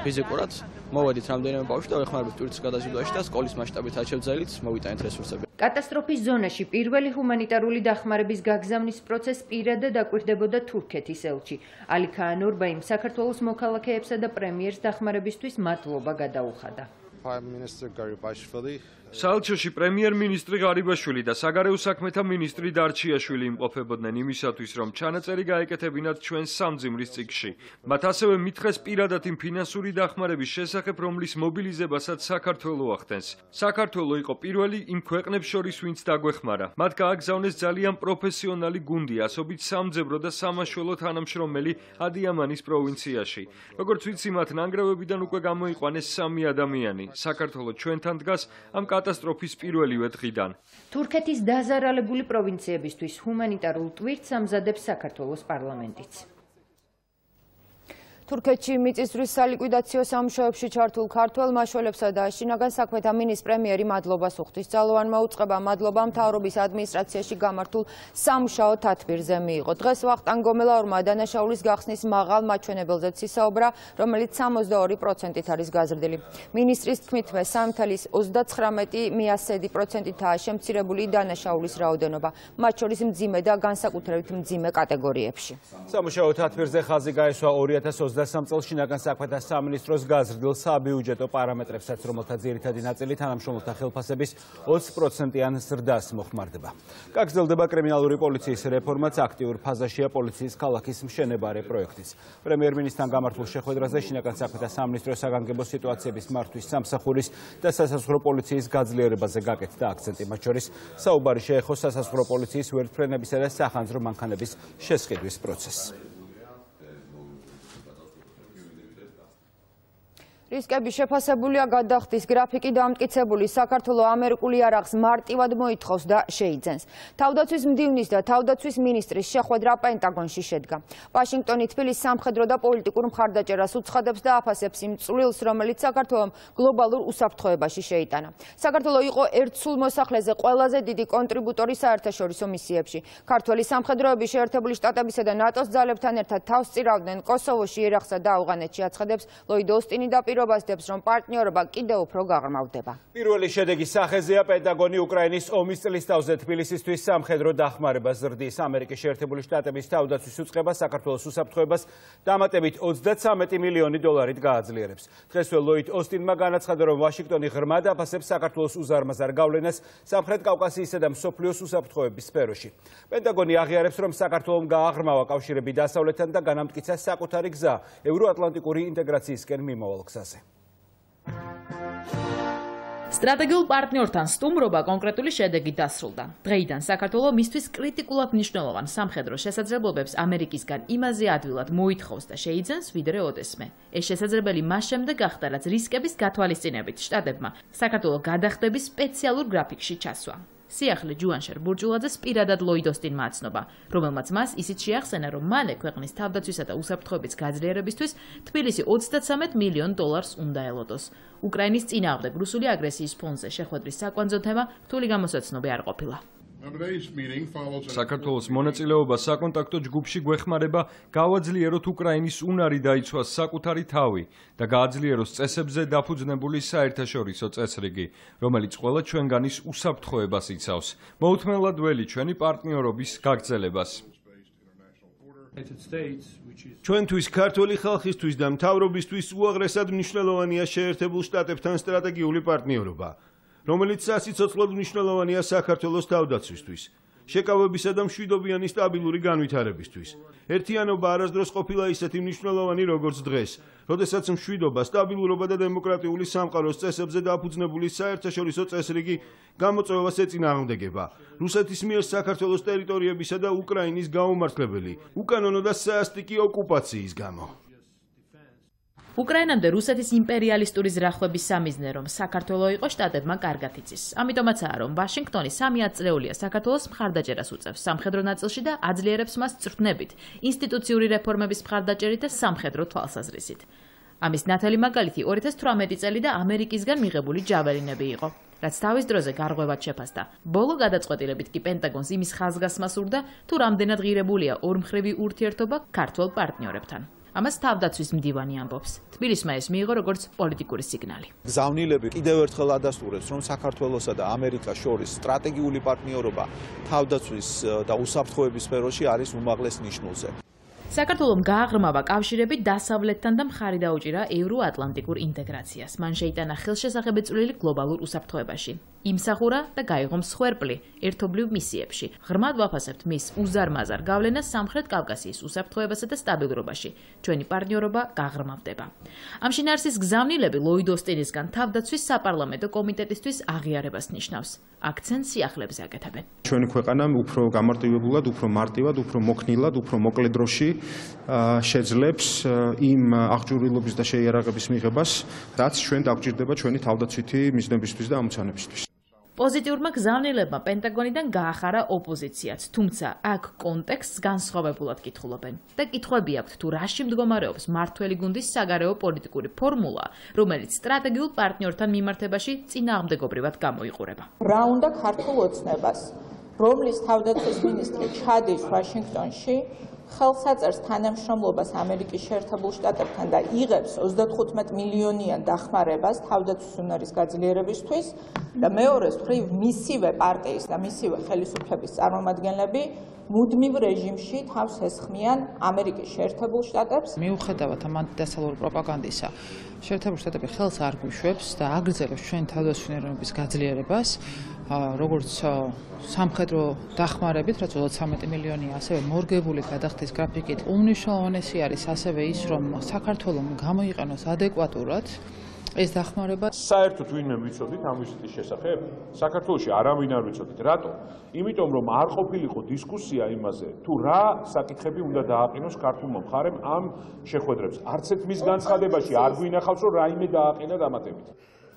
ფიზიკურად. მოვედით რამდენიმე ბავშვი და ვეხმარებით ტვირთის გადაზიდვაში და სკოლის მასშტაბით შევძელით, მოვიტანეთ რესურსები. კატასტროფის ზონაში პირველი ჰუმანიტარული დახმარების გაგზავნის პროცესს პირადად აკვირდებოდა თურქეთის ელჩი. ალი ქაან ორბაიმ საქართველოს მოქალაქეებსა და პრემიერს დახმარებისთვის მადლობა გადაუხადა. საელჩოში პრემიერ-მინისტრი ღარიბაშვილი და საგარეო საქმეთა მინისტრი დარჩიაშვილი იმყოფებოდნენ იმისათვის, რომ ჩანაწერი გაეკეთებინათ ჩვენ სამძიმრის წიგნში. მათ ასევე მითხრეს პირადად იმ ფინანსური დახმარების შესახებ, რომლის მობილიზებასაც საქართველო ახდენს. საქართველო იყო პირველი იმ ქვეყნებს შორის, ვინც დაგვეხმარა. მათ გააგზავნეს ძალიან პროფესიონალი გუნდი, ასობით სამძებრო და სამაშველო თანამშრომელი ადიამანის პროვინციაში. როგორც ვიცი, მათ ნანგრევებიდან უკვე გამოიყვანეს 3 ადამიანი. საქართველო ჩვენთან დგას ამ კატასტროფის პირველივე დღიდან. თურქეთის დაზარალებული პროვინციებისთვის ჰუმანიტარულ ტვირთს ამზადებს საქართველოს პარლამენტიც. თურქეთში მიწისძვრის სალიკვიდაციო სამუშაოებში ჩართულ ქართველ მაშველებსა და შინაგან საქმეთა მინისტრ პრემიერი მადლობას უხდის. ძალოვანმა უწყება მადლობა მთავრობის ადმინისტრაციაში გამართულ სამუშაო თათბირზე მიიღო. დღეს ვახტანგ გომელაურმა დანაშაულის გახსნის მაღალ მაჩვენებელზეც ისაუბრა, რომელიც 62%-ით არის გაზრდილი. მინისტრის თქმით, 3,39%-აა შემცირებული დანაშაულის რაოდენობა, მათ შორის მძიმე და განსაკუთრებით მძიმე კატეგორიებში. სამუშაო თათბირზე ხაზი გაესვა 2023 წელს შინაგან საქმეთა სამინისტროს გაზრდილ საბიუჯეტო პარამეტრებსაც, რომელთა ძირითადი ნაწილი თანამშრომელთა ხელფასების 20%-იან ზრდას მოხმარდება. გაგრძელდება კრიმინალური პოლიციის რეფორმაც, აქტიურ ფაზაშია პოლიციის ქალაქის მშენებარე პროექტიც. პრემიერ-მინისტრთან გამართულ შეხვედრაზე შინაგან საქმეთა სამინისტროს საგანგებო სიტუაციების მართვის სამსახურის და სასაზღვრო პოლიციის გაძლიერებაზე გაკეთდა აქცენტი, მათ შორის საუბარი შეეხო სასაზღვრო პოლიციის ვერტმფრენებისა და სახანძრო მანქანების შესყიდვის პროცესს. რისკები შეფასებულია, გადახდის გრაფიკი დამტკიცებული, საქართველო ამერიკული იარაღს მარტივად მოითხოვს და შეიძენს. თავდაცვის მდივნის და თავდაცვის მინისტრის შეხვედრა პენტაგონში შედგა. ვაშინგტონი თბილისის სამხედრო და პოლიტიკურ მხარდაჭერას უცხადებს და აფასებს იმ წვლილს, რომელიც საქართველომ გლობალურ უსაფრთხოებაში შეიტანა. საქართველო იყო ერთსულ მოსახლეზე ყველაზე დიდი კონტრიბუტორი საერთაშორისო მისიებში. ქართველი სამხედროები შეერთებული შტატებისა და ნატოს ძალებთან ერთად თავს წირავდნენ კოსოვოში, ერაყსა და ავღანეთში, აცხადებს ლოიდ ოსტინი და პირობასდებს, რომ პარტნიორობა კიდევ უფრო გაღრმავდება. პირველი შედეგის სახეზეა პენტაგონი უკრაინის ომის წლისთავზე თბილისისთვის სამხედრო დახმარებას ზრდის. ამერიკის შეერთებული შტატების თავდაცვის უწყება საქართველოს უსაფრთხოებას დამატებით 33 მილიონი დოლარით გააძლიერებს. დღესვე ლოიდ ოსტინმა განაცხადა, რომ ვაშინგტონი ღრმად აფასებს საქართველოს უზარმაზარ გავლენას სამხრეთ კავკასიისა და მსოფლიოს უსაფრთხოების სფეროში. პენტაგონი აღიარებს, რომ საქართველომ გააღრმავა კავშირები დასავლეთთან და განამტკიცა საკუთარი გზა ევროატლანტიკური ინტეგრაციისკენ მიმავალ გზაზე. სტრატეგიულ პარტნიორთან სტუმრობა კონკრეტული შედეგით დასრულდა. დღეიდან საქართველოს მისთვის კრიტიკულად მნიშვნელოვან სამხედრო შესაძლებლობებს ამერიკისგან იმაზე ადვილად მოითხოვს და შეიძენს, ვიდრე ოდესმე. ეს შესაძლებელი მას შემდეგ გახდა, რაც რისკების გათვალისწინებით შტატებმა საქართველოს გადახდების სპეციალურ გრაფიკში ჩასვა. სიახლე ჯუანშერ ბურჯულაძეს პირადად ლოიდ ოსტინმა აცნობა, რომელმაც მას ისიც შეახსენა, რომ მალე ქვეყნის თავდაცვისა და უსაფრთხოების გაძლიერებისთვის თბილისი $33 მილიონ უნდა ელოდოს. უკრაინის წინააღმდეგ რუსული აგრესიის ფონზე შეხვედრის საკვანძო თემა რთული გამოსაცნობი არ ყოფილა. საქართველოს მონაწილეობა საკონტაქტო ჯგუფში გვეხმარება გავაძლიეროთ უკრაინის უნარი დაიცვას საკუთარი თავი და გააძლიეროს წესებზე დაფუძნებული საერთაშორისო წესრიგი, რომელიც ყველა ჩვენგანის უსაფრთხოებას იცავს. მოუთმენლად ველი ჩვენი პარტნიორობის გაგრძელებას. ჩვენთვის ქართული ხალხისთვის და მთავრობისთვის უაღრესად მნიშვნელოვანია შეერთებულ შტატებთან სტრატეგიული პარტნიორობა, რომელიც სასიცოცხლოდ მნიშვნელოვანია საქართველოს თავდაცვისთვის, შეკავებისა და მშვიდობიანი სტაბილური განვითარებისთვის. ერთიანობა არასდროს ყოფილა ისეთი მნიშვნელოვანი, როგორც დღეს, როდესაც მშვიდობა, სტაბილურობა და დემოკრატიული სამყაროს წესებზე დაფუძნებული საერთაშორისო წესრიგი გამოწვევას ეწინააღმდეგება. რუსეთის მიერ საქართველოს ტერიტორიებისა და უკრაინის გაუმართლებელი, უკანონო და საასტიკი ოკუპაციის გამო. უკრაინამდე რუსეთის იმპერიალისტური ზრახვების სამიზნე, რომ საქართველო იყო შტატებმა კარგად იცის. ამიტომაცაა, რომ ვაშინგტონი 3 ათწლეულია საქართველოს მხარდაჭერას უწევს სამხედრო ნაწილში და აძლიერებს მას წვრთნებით, ინსტიტუციური რეფორმების მხარდაჭერით და სამხედრო თვალსაზრისით. ამის ნათელი მაგალითი 2018 წელი და ამერიკისგან მიღებული ჯაველინები იყო, რაც თავის დროზე გარღვევად შეფასდა. ბოლო გადაწყვეტილებით კი პენტაგონს იმის ხაზგასმა სურდა, თუ რამდენად ღირებულია ორმხრივი ურთიერთობა ქართველ პარტნიორებთან. ამას თავდაცვის მდივანი ამბობს. თბილისმა ეს მიიღო როგორც პოლიტიკური სიგნალი. გზავნილები კიდევ ერთხელ ადასტურებს, რომ საქართველოსა და ამერიკას შორის სტრატეგიული პარტნიორობა თავდაცვის და უსაფრთხოების სფეროში არის უმაღლეს ნიშნულზე. საქართველომ გააღრმავა კავშირები დასავლეთთან და მხარი დაუჭირა ევროატლანტიკურ ინტეგრაციას. მან შეიტანა ხელშესახები წვლილი გლობალურ უსაფრთხოებაში. იმსახურა და გაიღო მსხვერპლი ერთობლივ მისიებში. ღრმად ვაფასებთ მის უზარმაზარ გავლენას სამხრეთ კავკასიის უსაფრთხოებასა და სტაბილურობაში. ჩვენი პარტნიორობა გააღრმავდება. ამ შინაარსის გზავნილები ლოიდ ოსტინისგან თავდაცვის საპარლამენტო კომიტეტისთვის აღიარებას ნიშნავს. აქცენტს სიახლეებზე აკეთებენ. ჩვენი ქვეყანა უფრო გამარტივებულად, უფრო მარტივად, უფრო მოქნილად, უფრო მოკლე დროში შეძლებს იმ აღჭურვილობის და შეიარაღების მიღებას, რაც ჩვენ დაგვჭირდება ჩვენი თავდაცვითი მიზნებისთვის და ამოცანებისთვის. პოზიტიურმა გზავნილებმა პენტაგონიდან გაახარა ოპოზიციაც, თუმცა აქ კონტექსტს განსხვავებულად კითხულობენ და კითხვები აქვთ, თუ რაში მდგომარეობს მმართველი გუნდის საგარეო პოლიტიკური ფორმულა, რომელიც სტრატეგიულ პარტნიორთან მიმართებაში წინააღმდეგობრივად გამოიყურება. რა უნდა ქართულ ოცნებას, რომლის თავდაცვის მინისტრი ჩადის ვაშინგტონში, ხელს აწერს თანამშრომლობას ამერიკის შეერთებულ შტატებთან და იღებს 35 მილიონიან დახმარებას თავდაცვის უნარის გაძლიერებისთვის და მეორეს მხრივ მისივე პარტიის და მისივე ხელისუფლების წარმომადგენლები მუდმივ რეჟიმში თავს ესხმიან ამერიკის შეერთებულ შტატებს. მიუხედავად ამ ანტიდასავლური პროპაგანდისა, შეერთებულ შტატები ხელს არ გვიშვებს და აგრძელებს ჩვენი თავდაცვის გაძლიერებას, როგორც სამხედრო დახმარებით, რაც 13 მილიონია, ასევე მორგებული გადახდის გრაფიკით. უმნიშვნელოვანესი არის ასევე ის, რომ საქართველოს გამოიყენოს ადეკვატურად ეს დახმარება. საერთოდ ვინმე ვიცოდით ამ ვიზიტის შესახებ? საქართველოში არავინ არ ვიცოდით. რატო? იმიტომ რომ არ ყოფილიყო დისკუსია იმაზე, თუ რა საკითხები უნდა დააყენოს ქართულმა მხარემ ამ შეხვედრებს. არც ერთ მის განცხადებაში არ გვინახავს, რომ რაიმე დააყენა დამატებით.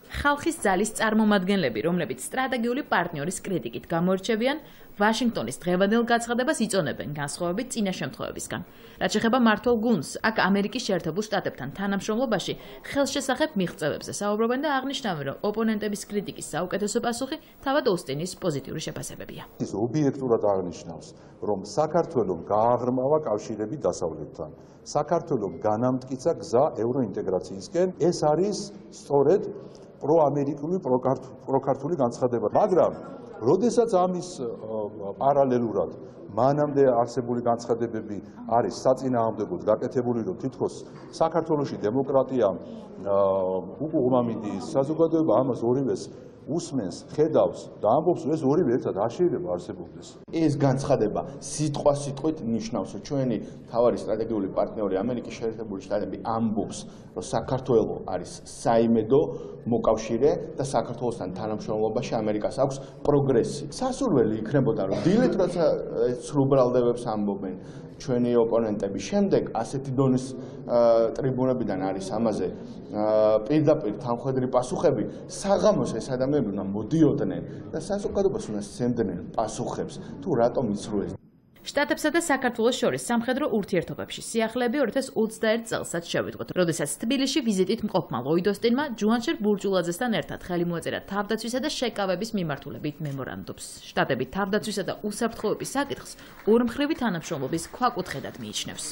ხალხის ძალის წარმომადგენლები, რომლებიც სტრატეგიული პარტნიორის კრიტიკით გამოირჩევიან, ვაშინგტონის დღევანდელ გაცხადებას იწონებენ განსხვავებით წინა შემთხვევებისგან. რაც შეეხება მმართველ გუნდს, აქ ამერიკის შეერთებულ შტატებთან თანამშრომლობაში ხელშესახებ მიღწევებზე საუბრობენ და აღნიშნავენ, რომ ოპონენტების კრიტიკის საუკეთესო პასუხი თავად ოსტინის პოზიტიური შეფასებებია. ის ობიექტურად აღნიშნავს, რომ საქართველოს გააღრმავა კავშირები დასავლეთთან. საქართველოს განამტკიცა გზა ევროინტეგრაციისკენ. ეს არის სწორედ პროამერიკული პროქართული განცხადება, მაგრამ როდესაც ამის პარალელურად მანამდე არსებული განცხადებები არის საწინააღმდეგოდ გაკეთებული, რომ თითქოს საქართველოში დემოკრატია უკუღმა მიდის, საზოგადოება ამას ორივეს უსმენს, ხედავს და ამბობს, რომ ეს ორივე ერთად არ შეიძლება არსებობდეს. ეს განცხადება სიტყვით ნიშნავს, რომ ჩვენი მთავარი სტრატეგიული პარტნიორი ამერიკის შეერთებული შტატები ამბობს, რომ საქართველო არის საიმედო მოკავშირე და საქართველოსთან თანამშრომლობაში ამერიკას აქვს პროგრესი. სასურველი იქნებოდა, რომ დილით როცა ცრუბრალდებებს ამბობენ ჩვენი ოპონენტები, შემდეგ ასეთი დონის ტრიბუნებიდან არის ამაზე პირდაპირ თანხმედრი პასუხები, საღამოს ეს ადამიანები უნდა მოდიოდნენ და საზოგადოებას უნდა სცემდნენ პასუხებს, თუ რატომ იცრუეს. შტატებსა და საქართველოს შორის სამხედრო ურთიერთობებში სიახლეები 2021 წელსაც შევიდგოთ, როდესაც თბილისში ვიზიტით მყოფმა ლოიდ ოსტინმა ჯუანშერ ბურჯულაძესთან ერთად ხელი მოეწერა თავდაცვისა და შეკავების მიმართულებით მემორანდუმს. შტატები თავდაცვისა და უსაფრთხოების საკითხს ორმხრივი თანამშრომლობის ქვაკუთხედად მიიჩნევს.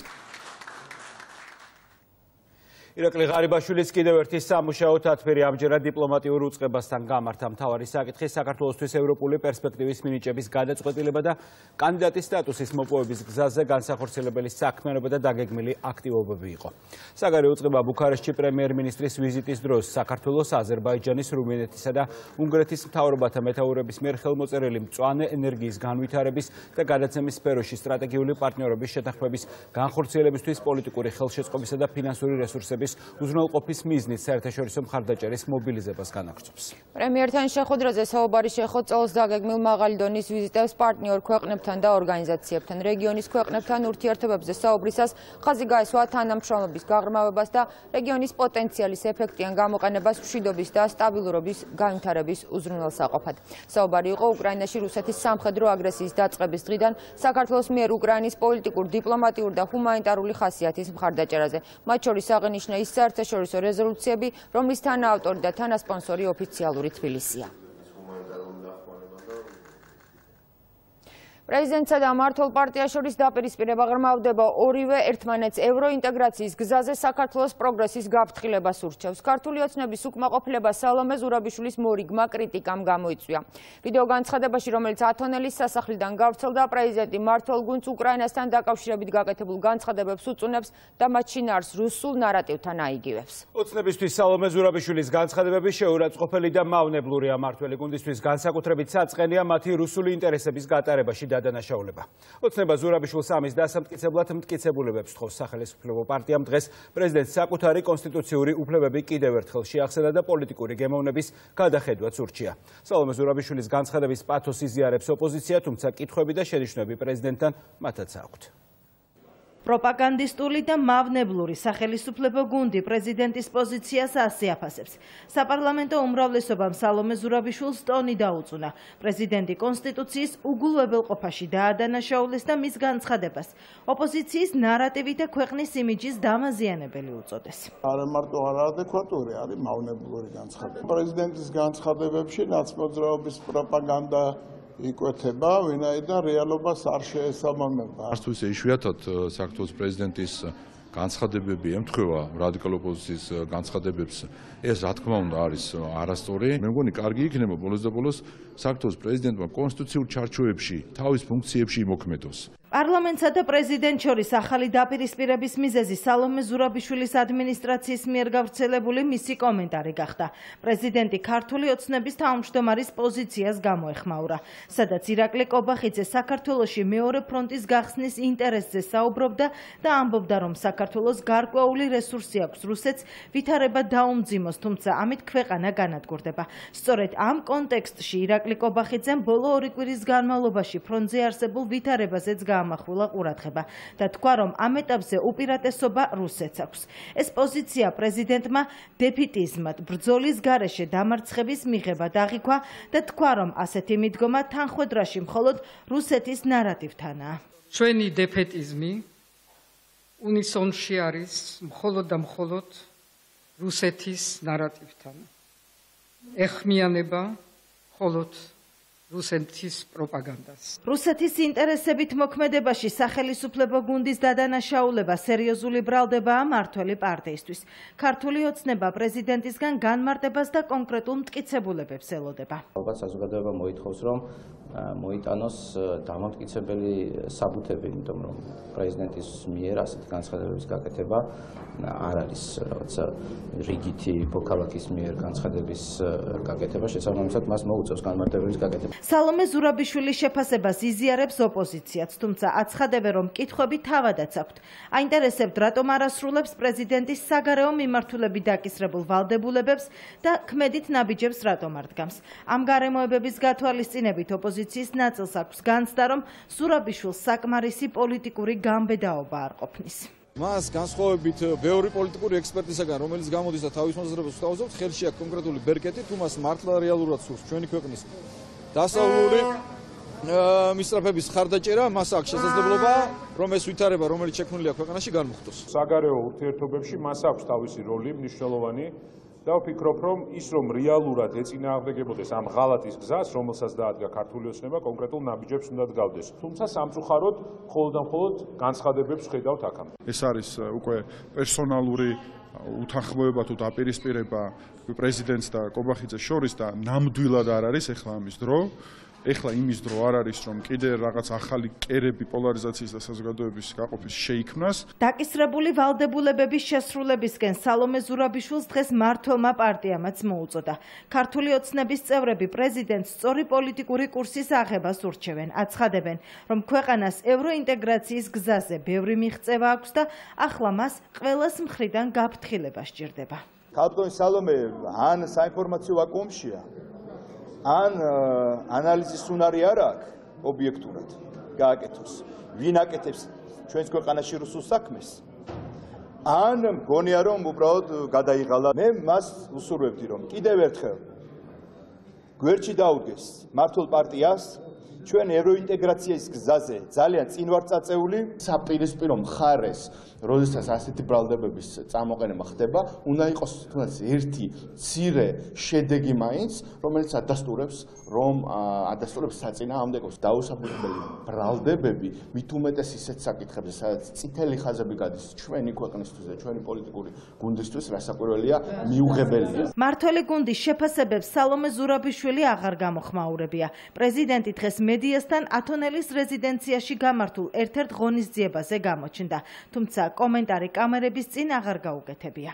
ირაკლი ღარიბაშვილის კიდევ ერთი სამუშაო თათბირი ამჯერად დიპლომატიურ უწყებასთან გამართა. მთავარი საკითხი საქართველოსთვის ევროპული პერსპექტივის მინიჭების გადაწყვეტილება და კანდიდატის სტატუსის მოპოვების გზაზე განსახორციელებელი საქმიანობა და დაგეგმილი აქტივობები იყო. საგარეო უწყება ბუქარესტში პრემიერ-მინისტრის ვიზიტის დროს საქართველოს, აზერბაიჯანის, რუმინეთისა და უნგრეთის მთავრობათა მეთაურების მიერ ხელმოწერილი მწვანე ენერგიის განვითარების და გადაცემის სფეროში სტრატეგიული პარტნიორობის შეთანხმების განხორციელებისთვის პოლიტიკური ხელშეწყობისა და ფინანსური რესურსების უზრუნველყოფის მიზნით საერთაშორისო მხარდაჭერის მობილიზებას განაგრძობს. პრემიერთან შეხვედრაზე საუბარი შეეხო წელს დაგეგმილ მაღალი დონის ვიზიტებს პარტნიორ ქვეყნებთან და ორგანიზაციებთან. რეგიონის ქვეყნებთან ურთიერთობებზე საუბრისას ხაზი გაესვა თანამშრომლობის გაღრმავებას და რეგიონის პოტენციალის ეფექტიან გამოყენებას მშვიდობის და სტაბილურობის განვითარების უზრუნველსაყოფად. საუბარი იყო უკრაინაში რუსეთის სამხედრო აგრესიის დაწყების დღიდან საქართველოს მიერ უკრაინის პოლიტიკურ, დიპლომატიურ და ჰუმანიტარული ხასიათის მხარდაჭერაზე. მათ შორის აღინიშნა ის საერთაშორისო რეზოლუციები, რომლის თანაავტორი და თანასპონსორი ოფიციალური თბილისია. პრეზიდენტსა და მმართველ პარტიას შორის დაპირისპირება ღრმავდება, ორივე ერთმანეთს ევროინტეგრაციის გზაზე საქართველოს პროგრესის გაფრთხილებას ურჩევს. ქართული ოცნების უკმაყოფილება სალომე ზურაბიშვილის მორიგმა კრიტიკამ გამოიწვია. ვიდეო განცხადებაში, რომელიც ათონელის სასახლიდან გავრცელდა, პრეზიდენტი მმართველ გუნდს უკრაინასთან დაკავშირებით გაკეთებულ განცხადებებს უწუნებს და მათ შინაარს რუსულ ნარატივთან აიგივებს. ოცნებისთვის სალომე ზურაბიშვილის განცხადებები შეურაცხყოფელი და მავნებლურია. მმართველი გუნდისთვის განსაკუთრებით საწყენია მათი რუსული ინტერესების გატარებაში დადანაშაულება. ოცნება ზურაბიშვილს ამის დასამტკიცებლად მტკიცებულებებს თხოვს. სახელმწიფო პარტიამ დღეს პრეზიდენტს საკუთარი კონსტიტუციური უფლებები კიდევ ერთხელ შეახსენა და პოლიტიკური გემოვნების გადახედვაც ურჩია. სალომე ზურაბიშვილის განცხადების პათოსს იზიარებს ოპოზიცია, თუმცა კითხვები და შენიშვნები პრეზიდენტთან მათაც აქვთ. პროპაგანდისტული და მავნებლური სახელისუფლებო გუნდი პრეზიდენტის პოზიციას ასე აფასებს. საპარლამენტო უმრავლესობამ სალომე ზურაბიშვილს ტონი დაუწუნა. პრეზიდენტი კონსტიტუციის უგულვებელყოფაში დაადანაშაულეს და მის განცხადებას ოპოზიციის ნარატივი და ქვეყნის იმიჯის დამაზიანებელი უწოდეს. არა მარტო არაადეკვატური, არის მავნებლური განცხადება. პრეზიდენტის განცხადებებში ნაცმოძრაობის პროპაგანდა იკვეთება, ვინაიდან რეალობას არ შეესაბამება. არც თუ ისე იშვიათად საქართველოს პრეზიდენტის განცხადებები ემთხვევა რადიკალ ოპოზიციის განცხადებებს. ეს რა თქმა უნდა არის არასწორი. მე მგონი კარგი იქნება ბოლოს და ბოლოს საქართველოს პრეზიდენტმა კონსტიტუციურ ჩარჩოებში თავის ფუნქციებში იმოქმედოს. პარლამენტსა და პრეზიდენტ შორის ახალი დაპირისპირების მიზეზი სალომე ზურაბიშვილის ადმინისტრაციის მიერ გავრცელებული მისი კომენტარი გახდა. პრეზიდენტი ქართული ოცნების თავმჯდომარის პოზიციას გამოეხმაურა, სადაც ირაკლი კობახიძე საქართველოში მეორე ფრონტის გახსნის ინტერესზე საუბრობდა და ამბობდა, რომ საქართველოს გარკვეული რესურსი აქვს რუსეთს ვითარება დაუმძიმოს, თუმცა ამით ქვეყანა განადგურდება. სწორედ ამ კონტექსტში ირაკლი კობახიძემ ბოლო 2 კვირის განმავლობაში ფრონტზე არსებულ ვითარებაზეც ამახვილა ყურადღება და თქვა, რომ ამ ეტაპზე უპირატესობა რუსეთს აქვს. ეს პოზიცია პრეზიდენტმა დეფიტიზმად ბრძოლის გარეშე დამარცხების მიღება დაღიქვა და თქვა, რომ ასეთი მიდგომა თანხმედრაში მხოლოდ რუსეთის ნარატივთანაა. ჩვენი დეფეტიზმი უნისონში არის მხოლოდ და მხოლოდ რუსეთის ნარატივთან. ეხმიანება მხოლოდ რუსეთის პროპაგანდას. რუსეთის ინტერესებით მოქმედებაში სახელისუფლებო გუნდის დადანაშაულება სერიოზული ბრალდებაა მმართველი პარტიისთვის. ქართული ოცნება პრეზიდენტისგან განმარტებას და კონკრეტულ მტკიცებულებებს ელოდება. ალბათ საზოგადოება მოითხოვს, რომ მოიტანოს დამამტკიცებელი საბუთები, იმიტომ რომ პრეზიდენტის მიერ ასეთი განცხადებების გაკეთება არ არის რაღაცა რიგითი მოქალაქის მიერ განცხადების გაკეთება, შესაბამისად მას მოუწევს განმარტებების გაკეთება. სალომე ზურაბიშვილის შეფასებას იზიარებს ოპოზიციაც, თუმცა აცხადებენ, რომ კითხვები თავადაც აქვთ. აინტერესებთ, რატომ არ ასრულებს პრეზიდენტის საგარეო მიმართულებით დაკისრებულ ვალდებულებებს და ქმედით ნაბიჯებს რატომ არ დგამს. ამ გარემოებების გათვალისწინებით ოპოზიციის ნაწილს აქვს განცდა, რომ ზურაბიშვილს საკმარისი პოლიტიკური გამბედაობა არ ყოფნის. მას განსხვავებით ბევრი პოლიტიკური ექსპერტისაგან, რომელიც გამოდის და თავის მოსაზრებას ვთავაზობთ, ხელში აქვს კონკრეტული ბერკეტი, თუ მას მართლა რეალურად სურს ჩვენი ქვეყნის დასავლური მისწრაფების ხარდაჭერა, მას აქვს შესაძლებლობა, რომ ეს ვითარება, რომელიც შექმნილია ქვეყანაში, განმუხტოს. საგარეო ურთიერთობებში მას აქვს თავისი როლი მნიშვნელოვანი და ვფიქრობ, რომ ის რომ რეალურად ეწინააღმდეგებოდეს ამ ღალატის გზას, რომელსაც დაადგა ქართული ოცნება, კონკრეტულ ნაბიჯებს უნდა დგავდეს. თუმცა სამწუხაროდ მხოლოდ და მხოლოდ განცხადებებს ხედავთ აქამდე. ეს არის უკვე პერსონალური უთანხმოება თუ დაპირისპირება პრეზიდენტს და კობახიძეს შორის და ნამდვილად არ არის ეხლა ამის დრო. ეხლა იმის დრო არ არის, რომ კიდე რაღაც ახალი კერები პოლარიზაციის და საზოგადოების გაყოფის შეიქმნას. დაკისრებული ვალდებულებების შესრულებისკენ სალომე ზურაბიშვილს დღეს მმართველმა პარტიამაც მოუწოდა. ქართული ოცნების წევრები პრეზიდენტს სწორი პოლიტიკური კურსის აღებას ურჩევენ. აცხადებენ, რომ ქვეყანას ევროინტეგრაციის გზაზე ბევრი მიღწევა აქვს და ახლა მას ყველას მხრიდან გაფრთხილება სჭირდება. ქალბატონი სალომე ან საინფორმაციო ვაკუუმშია, ან ანალიზის უნარი არ აქვს ობიექტურად გააკეთოს, ვინ აკეთებს ჩვენს ქვეყანაში რუსულ საქმეს, ან მგონია რომ უბრალოდ გადაიღალა. მე მას უსურვებდი, რომ კიდევ ერთხელ გვერდში დაუდგეს მართულ პარტიას, ჩვენ ევროინტეგრაციის გზაზე ძალიან წინ ვარ წაწეული. საპირისპირო მხარეს, როდესაც ასეთი ბრალდებების წამოყენება ხდება, უნდა იყოს თუნდაც ერთი მცირე შედეგი მაინც, რომელიც ადასტურებს საწინააღმდეგოს დაუსაბუთებელი ბრალდებები, მით უმეტეს ისეთ საკითხებზე, სადაც წითელი ხაზები გადის ჩვენი ქვეყნისთვის და ჩვენი პოლიტიკური გუნდისთვის, რასაკვირველია, მიუღებელია. მართველი გუნდის შეფასებებს სალომე ზურაბიშვილი აღარ გამოხმაურებია. პრეზიდენტი დღეს მედიასთან ათონელის რეზიდენციაში გამართულ ერთ-ერთ ღონისძიებაზე გამოჩნდა, თუმცა კომენტარი კამერების წინ აღარ გაუკეთებია.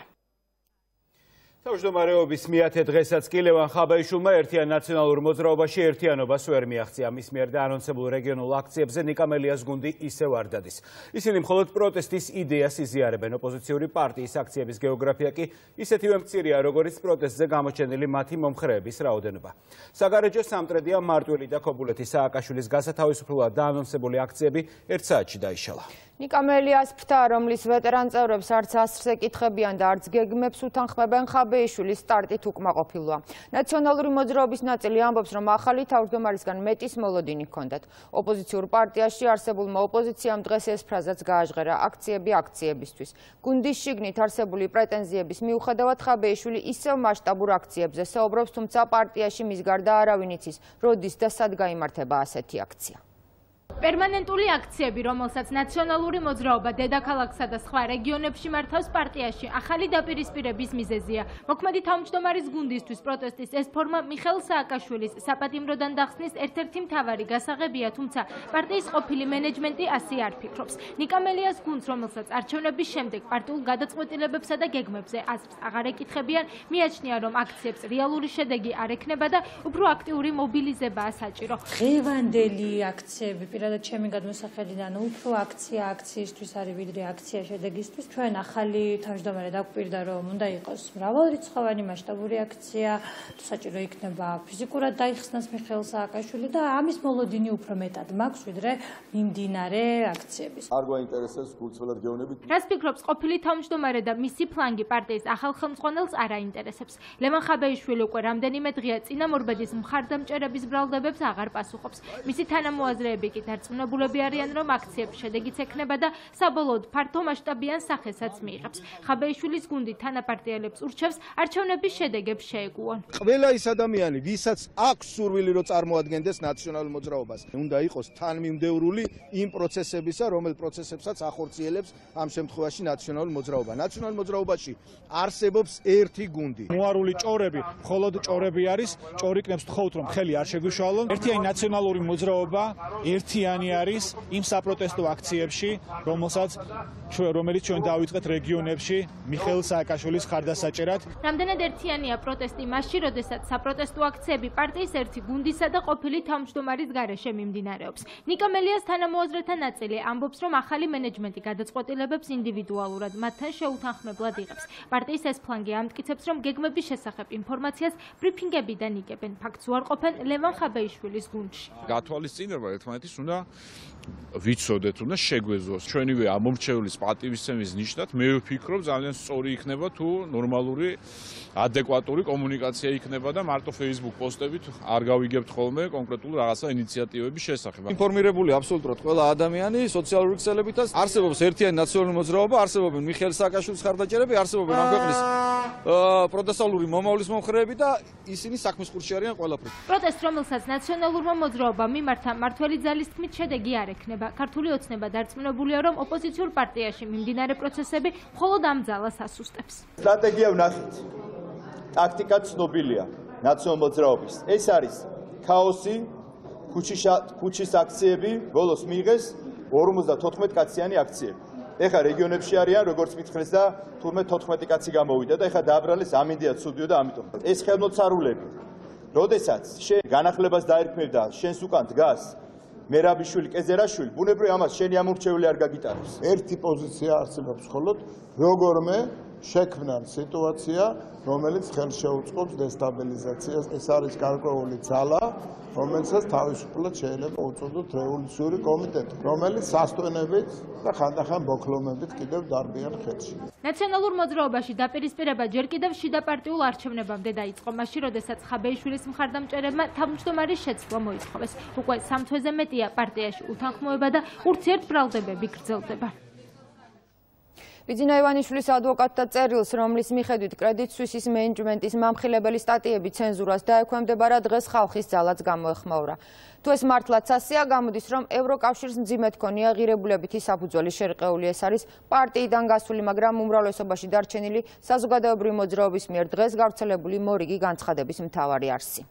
თავმჯდომარეობის მიათე დღესაც კი ლევან ხაბაიშვილმა ერთიან ნაციონალურ მოძრაობაში ერთიანობას ვერ მიაღწია. მის მიერ დაანონსებულ რეგიონულ აქციებზე ნიკამელიას გუნდი ისევ არ დადის. ისინი მხოლოდ პროტესტის იდეას იზიარებენ. ოპოზიციური პარტიის აქციების გეოგრაფია კი ისეთივე მცირეა, როგორც პროტესტზე გამოჩენილი მათი მომხრეების რაოდენობა. საგარეჯო სამტრედია მარტვილი და ქობულეთის სააკაშვილის გასათავისუფლებლად დაანონსებული აქციები ერთ საათში დაიშალა. ნიკამელიას ფრთა, რომლის ვეტერან წევრებს არც ასრს ეკითხებიან და არც გეგმებს უთანხმებენ, ხაბეიშვილის სტარტით უკმაყოფილოა. ნაციონალური მოძრაობის ნაწილი ამბობს, რომ ახალი თავმჯდომარისგან მეტის მოლოდინი ჰქონდათ. ოპოზიციურ პარტიაში არსებულმა ოპოზიციამ დღეს ეს ფრაზაც გააჟღერა: აქციები აქციებისთვის. გუნდის შიგნით არსებული პრეტენზიების მიუხედავად, ხაბეიშვილი ისევ მასშტაბურ აქციებზე საუბრობს, თუმცა პარტიაში მის გარდა არავინ იცის, როდის და სად გაიმართება ასეთი აქცია. პერმანენტული აქციები, რომელსაც ნაციონალური მოძრაობა დედაქალაქსა და სხვა რეგიონებში მართავს პარტიაში, ახალი დაპირისპირების მიზეზია. მოქმედი თავმჯდომარის გუნდისთვის პროტესტის ეს ფორმა მიხეილ სააკაშვილის საპატიმროდან დახსნის ერთ-ერთი მთავარი გასაღებია, თუმცა პარტიის ყოფილი მენეჯმენტი ასე არ ფიქრობს. ნიკამელიას გუნდს, რომელსაც არჩევნების შემდეგ პარტიულ გადაწყვეტილებებსა და გეგმებზე აზრს აღარ ეკითხებიან, მიაჩნია, რომ აქციებს რეალური შედეგი არ ექნება და უფრო აქტიური მობილიზებაა საჭირო. დღევანდელი აქციები პირადად ჩემი გადმოსახედიდან უფრო აქციისთვის არის ვიდრე აქცია შედეგისთვის. ჩვენ ახალი თავმჯდომარე დაგვპირდა, რომ უნდა იყოს მრავალრიცხოვანი მასშტაბური აქცია, თუ საჭირო იქნება ფიზიკურად დაიხსნას მიხეილ სააკაშვილი და ამის მოლოდინი უფრო მეტად მაქვს ვიდრე მიმდინარე აქციების. არ გვაინტერესებს გულწრფელად გეუბნებით. რას ფიქრობს ყოფილი თავმჯდომარე და მისი ფლანგი პარტიის ახალ ხელმძღვანელს არ აინტერესებს. ლევან ხაბეიშვილი უკვე რამდენიმე დღეა წინამორბედის მხარდამჭერების ბრალდებებს აღარ პასუხობს. მისი თანამოაზრეები კი დარწმუნებულები არიან, რომ აქციების შედეგიც ექნება და საბოლოოდ ფართო მასშტაბიან სახესაც მიიღებს. ხაბეიშვილის გუნდი თანაპარტიელებს ურჩევს არჩევნების შედეგებს შეეგუონ. ყველა ის ადამიანი, ვისაც აქვს სურვილი რომ წარმოადგენდეს ნაციონალურ მოძრაობას, უნდა იყოს თანმიმდევრული იმ პროცესებისა, რომელ პროცესებსაც ახორციელებს ამ შემთხვევაში ნაციონალურ მოძრაობა. ნაციონალურ მოძრაობაში არსებობს ერთი გუნდი. მოარული ჭორები, მხოლოდ ჭორები არის, ჭორიკნებს თხოვთ რომ ხელი არ შეგვიშალონ. ერთიანი ნაციონალური მოძრაობა ერთიანი არის იმ საპროტესტო აქციებში, რომელიც ჩვენ დავიწყეთ რეგიონებში მიხეილ სააკაშვილის ხარდასაჭერად. რამდენად ერთიანია პროტესტი მასში, როდესაც საპროტესტო აქციები პარტიის ერთი გუნდისა და ყოფილი თავმჯდომარის გარეშე მიმდინარეობს. ნიკა მელიას თანამოაზრეთა ნაწილი ამბობს, რომ ახალი მენეჯმენტი გადაწყვეტილებებს ინდივიდუალურად მათთან შეუთანხმებლად იღებს. პარტიის ეს ფლანგი ამტკიცებს, რომ გეგმების შესახებ ინფორმაციას ბრიფინგებიდან იგებენ. ფაქტს უარყოფენ ლევან ხაბეიშვილის გუნდში. გათვალისწინება ერთმანეთის უნდა ვიცოდეთ, უნდა შეგვეძლოს. ჩვენივე ამომრჩევლის პატივისცემის ნიშნად მე ვფიქრობ, ძალიან სწორი იქნება თუ ნორმალური, ადეკვატური კომუნიკაცია იქნება და მარტო Facebook პოსტებით არ გავიგებთ ხოლმე კონკრეტულ რაღაცა ინიციატივების შესახებ. ინფორმირებული აბსოლუტურად ყველა ადამიანი სოციალური ქსელებითაც არსებობს ერთიანი ნაციონალური მოძრაობა, არსებობენ მიხეილ სააკაშვილის ხარდაჭერები, არსებობენ ამ ქვეყნის პროტესტალური მომავლის მომხრეები და ისინი საქმის კურსში არიან ყველაფრით. პროტესტს, რომელსაც ნაციონალურმა მოძრაობამ მიმართა, მართველი ძალის თქმით შედეგი არ ექნება. ქართული ოცნება დარწმუნებულია, რომ ოპოზიციურ პარტიაში მიმდინარე პროცესები მხოლოდ ამ ძალას ასუსტებს. სტრატეგია ვნახეთ. ტაქტიკა ცნობილია ნაციონალურ მოძრაობის. ეს არის ქაოსი, ქუჩის აქციები, ბოლოს მიიღეს 54 კაციანი აქციები. ეხა რეგიონებში არიან, როგორც მითხრეს და თურმე 14 კაცი გამოვიდა და ეხა დააბრალეს ამინდია ცუდიო და ამიტომ. ეს ხელმოცარულები, როდესაც შენ განახლებას დაერქმევდა, შენს უკან დგას მერაბიშვილი, კეზერაშვილი, ბუნებრივია ამას შენი ამორჩეველი არ გაგიტანებს. ერთი პოზიცია არსებობს მხოლოდ როგორმე შექმნან სიტუაცია, რომელიც ხელს შეუწყობს დესტაბილიზაციას. ეს არის გარკვეული ძალა, რომელსაც თავისუფლად შეიძლება უწოდოთ რევოლუციური კომიტეტი, რომელიც სასტვენებით და ხანდახან ბოქლომებით კიდევ დარბიან ხელში. ნაციონალურ მოძრაობაში დაპირისპირება ჯერ კიდევ შიდა პარტიულ არჩევნებამდე დაიწყო, მაშინ როდესაც ხაბეიშვილის მხარდამჭერებმა თავმჯდომარის შეცვლა მოითხოვეს. უკვე 3 თვეზე მეტია პარტიაში უთანხმოება და ურთიერთბრალდებები გრძელდება. ბიძინა ივანიშვილის ადვოკატთა წერილს, რომლის მიხედვით კრედიტ სუისის მენეჯმენტის მამხილებელი სტატიები ცენზურას დაექვემდებარა, დღეს ხალხის ძალაც გამოეხმაურა. თუ ეს მართლაც ასეა, გამოდის, რომ ევროკავშირს მძიმედ ჰქონია ღირებულებითი საფუძველი შერყეული. ეს არის პარტიიდან გასული, მაგრამ უმრავლესობაში დარჩენილი საზოგადოებრივი მოძრაობის მიერ დღეს გავრცელებული მორიგი განცხადების მთავარი არსი.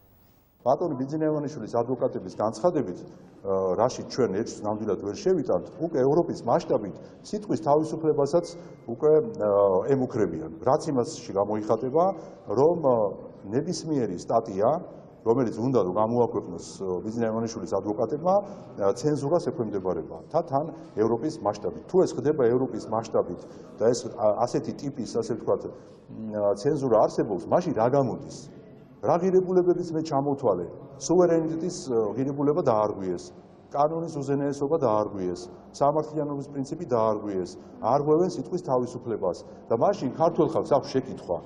ბატონი ბიძინა ივანიშვილის ადვოკატების განცხადებით, რაშიც ჩვენ ერთს ნამდვილად ვერ შევიტანთ, უკვე ევროპის მასშტაბით სიტყვის თავისუფლებასაც უკვე ემუქრებიან. რაც იმასში გამოიხატება, რომ ნებისმიერი სტატია, რომელიც უნდა გამოაქვეყნოს ბიძინა ივანიშვილის ადვოკატებმა, ცენზურას ექვემდებარება და თან ევროპის მასშტაბით. თუ ეს ხდება ევროპის მასშტაბით და ეს ასეთი ტიპის, ასე ვთქვათ, ცენზურა არსებობს, მაშინ რა გამოდის? რა ღირებულებების მე ჩამოთვალე? სუვერენიტეტის ღირებულება დაარღვიეს, კანონის უზენაესობა დაარღვიეს, სამართლიანობის პრინციპი დაარღვიეს, არღვევენ სიტყვის თავისუფლებას და მაშინ ქართველ ხალხს აქვს შეკითხვა,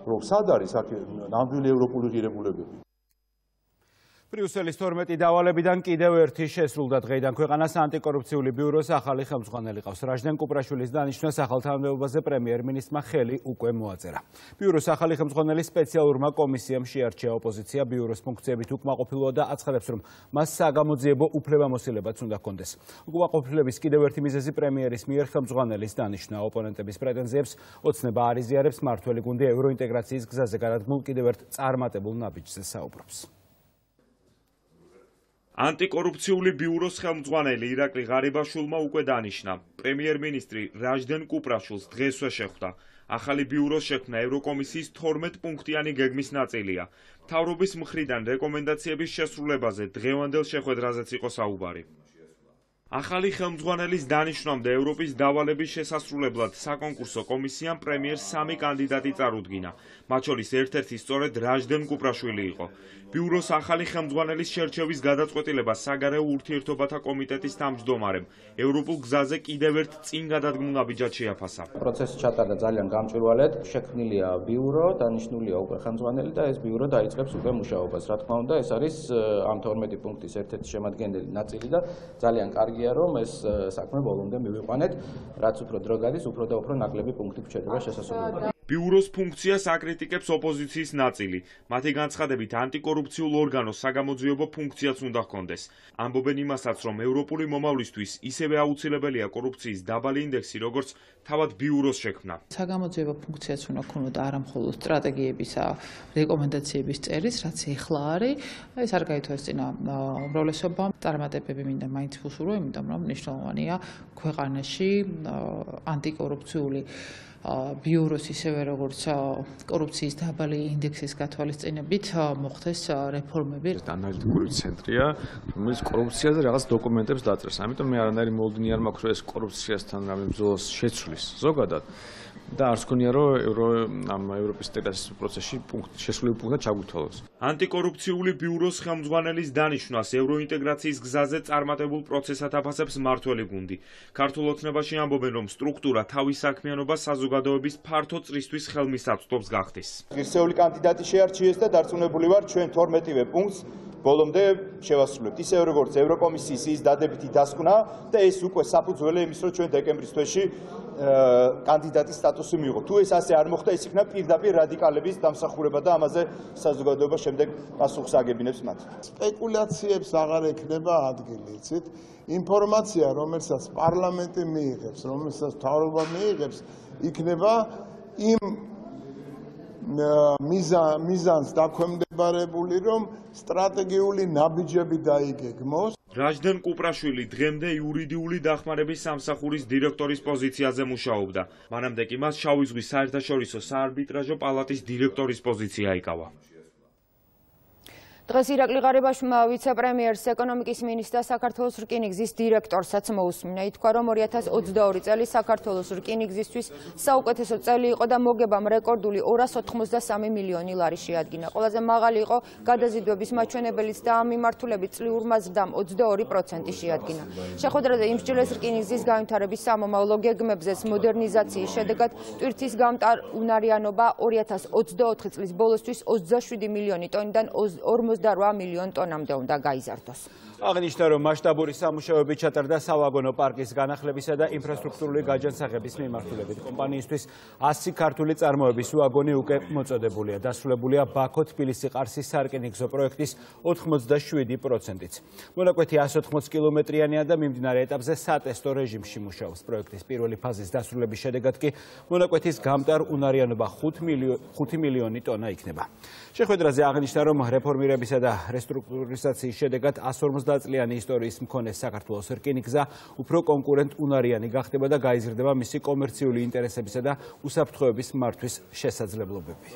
რომ სად არის აქ ნამდვილი ევროპული ღირებულებები? ბრიუსელის 12 დავალებიდან კიდევ ერთი შესრულდა დღეიდან ქვეყანას ანტიკორუფციული ბიუროს ახალი ხელმძღვანელი ყავს. რაჟდენ კუპრაშვილის დანიშვნას ახალ თანამდებობაზე პრემიერ-მინისტრმა ხელი უკვე მოაწერა. ბიუროს ახალი ხელმძღვანელი სპეციალურმა კომისიამ შეარჩია ოპოზიცია ბიუროს ფუნქციებით უკმაყოფილოა და აცხადებს, რომ მას საგამოძიებო უფლებამოსილებაც უნდა ჰქონდეს. უკმაყოფილების კიდევ ერთი მიზეზი პრემიერის მიერ ხელმძღვანელის დანიშვნა. ოპონენტების პრეტენზიებს ოცნება არ იზიარებს, მართველი გუნდი ევროინტეგრაციის გზაზე გადადგმულ კიდევ ერთ წარმატებულ ნაბიჯზე საუბრობს. ანტიკორუფციული ბიუროს ხელმძღვანელი ირაკლი ღარიბაშვილმა უკვე დანიშნა. პრემიერ-მინისტრი რაჟდენ კუპრაშვილს დღესვე შეხვდა. ახალი ბიუროს შექმნა ევროკომისიის 12 პუნქტიანი გეგმის ნაწილია. მთავრობის მხრიდან რეკომენდაციების შესრულებაზე დღევანდელ შეხვედრაზეც იყო საუბარი. ახალი ხელმძღვანელის დანიშვნამდე ევროპის დავალების შესასრულებლად საკონკურსო კომისიამ პრემიერს 3 კანდიდატი წარუდგინა. მათ შორის ერთ-ერთი სწორედ რაჟდენ კუპრაშვილი იყო. ბიუროს ახალი ხელმძღვანელის შერჩევის გადაწყვეტილება საგარეო ურთიერთობათა კომიტეტის თავმჯდომარემ ევროპულ გზაზე კიდევ ერთ წინ გადადგმულ აბიჯად შეაფასა. პროცესი ჩატარდა ძალიან გამჭვირვალედ. შექმნილია ბიურო, დანიშნულია უკვე ხელმძღვანელი და ეს ბიურო დაიწყებს უკვე მუშაობას. რა თქმა უნდა, ეს არის ამ 12 პუნქტის ერთ-ერთი შემადგენელი ნაწილი და ძალიან კარგია, რომ ეს საქმე ბოლომდე მივიყვანეთ. რაც უფრო დრო გადის, უფრო და უფრო ნაკლები პუნქტი გვჩერდება შესასრულებლად. ბიუროს ფუნქციას აკრიტიკებს ოპოზიციის ნაწილი. მათი განცხადებით, ანტიკორუფციულ ორგანოს საგამოძიებო ფუნქციაც უნდა ჰქონდეს. ამბობენ იმასაც, რომ ევროპული მომავლისთვის ისევე აუცილებელია კორუფციის დაბალი ინდექსი, როგორც თავად ბიუროს შექმნა. საგამოძიებო ფუნქციაც უნდა ჰქონოდა არა მხოლოდ სტრატეგიებისა, რეკომენდაციების წერის, რაც ეხლა არის. ეს არ გაითვალეს წინა უმრავლესობამ. წარმატებები მინდა მაინც უსურვო, იმიტომ რომ მნიშვნელოვანია ქვეყანაში ანტიკორუფციული ბიუროს ისევე როგორც კორუფციის დაბალი ინდექსის გათვალისწინებით მოხდეს რეფორმები. ანალიტიკური ცენტრია, რომელიც კორუფციაზე რაღაც დოკუმენტებს დაწერს. ამიტომ მე არანაირი მოლოდინი არ მაქვს, რომ ეს კორუფციასთან რამე ბრძოლას შეცვლის ზოგადად. და არც გქონია რომ ევროპის ინტეგრაციის პროცესში შესული პუნქტად ჩაგვითვალოს. ანტიკორუფციული ბიუროს ხელმძღვანელის დანიშვნას ევროინტეგრაციის გზაზე წარმატებულ პროცესად აფასებს მმართველი გუნდი. ქართულ ოცნებაში ამბობენ, რომ სტრუქტურა თავის საქმიანობას საზოგადოების ფართო წრისთვის ხელმისაწვდომს გახდის. ღირსეული კანდიდატი შეარჩიეს და დარწმუნებული ვარ, ჩვენ 12-ვე პუნქტს ბოლომდე შევასრულებთ. ისევე როგორც ევროკომისიის ის დადებითი დასკვნა და ეს უკვე საფუძველი იმის, რომ ჩვენ დეკემბრის თვეში კანდიდატის სტატუსი მიიღო. თუ ეს ასე არ მოხდა, ის იქნება პირდაპირ რადიკალების დამსახურება და ამაზე საზოგადოება შემდეგ პასუხს აგებინებს მათ. სპეკულაციებს აღარ ექნება ადგილი, იცით? ინფორმაცია, რომელსაც პარლამენტი მიიღებს, რომელსაც მთავრობა მიიღებს, იქნება იმ მიზანს დაქვემდებარებული, რომ სტრატეგიული ნაბიჯები დაიგეგმოს. რაჟდენ კუპრაშვილი დღემდე იურიდიული დახმარების სამსახურის დირექტორის პოზიციაზე მუშაობდა. მანამდე კი მას შავი ზღვის საერთაშორისო საარბიტრაჟო პალატის დირექტორის პოზიცია იკავა. დღეს ირაკლი ღარიბაშვილმა ვიცე-პრემიერს, ეკონომიკის მინისტრს და საქართველოს რკინიგზის დირექტორსაც მოусმინა. ითქვა, რომ 2022 წელი საქართველოს რკინიგზისთვის საუკეთესო წელი იყო და მოგებამ რეკორდული 283 მილიონი ლარი შეადგინა. ყველაზე მაღალი იყო გადაზიდვების მაჩვენებელიც და ამ მიმართულებით წლიურმა ზრდამ 22% შეადგინა. შეხვედრაზე იმსჯელეს რკინიგზის განვითარების სამომავლო გეგმებზე მოდერნიზაციის შედეგად ტვირთის გამტარ უნარიანობა 2024 წლის ბოლოსთვის 27 მილიონი ტონიდან 48 მილიონ ტონამდე უნდა გაიზარდოს. აღნიშნა, რომ მასშტაბური სამუშაოები ჩატარდა სავაგონო პარკის განახლებისა და ინფრასტრუქტურული გაჯანსაღების მიმართულებით. კომპანიისთვის 100 ქართული წარმოების ვაგონი უკვე მოწოდებულია. დასრულებულია ბაქო-თბილისი-ყარსის სარკინიგზო პროექტის 87%-იც. მონაკვეთი 180 კილომეტრიანია და მიმდინარე ეტაპზე სატესტო რეჟიმში მუშაობს. პროექტის პირველი ფაზის დასრულების შედეგად კი მონაკვეთის გამტარ უნარიანობა 5 მილიონი ტონა იქნება. შეხვედრაზე აღნიშნა, რომ რეფორმირებისა და რესტრუქტურიზაციის შედეგად 150 წლიანი ისტორიის მქონე საქართველოს რკინიგზა უფრო კონკურენტ უნარიანი გახდება და გაიზრდება მისი კომერციული ინტერესებისა და უსაფრთხოების მართვის შესაძლებლობები.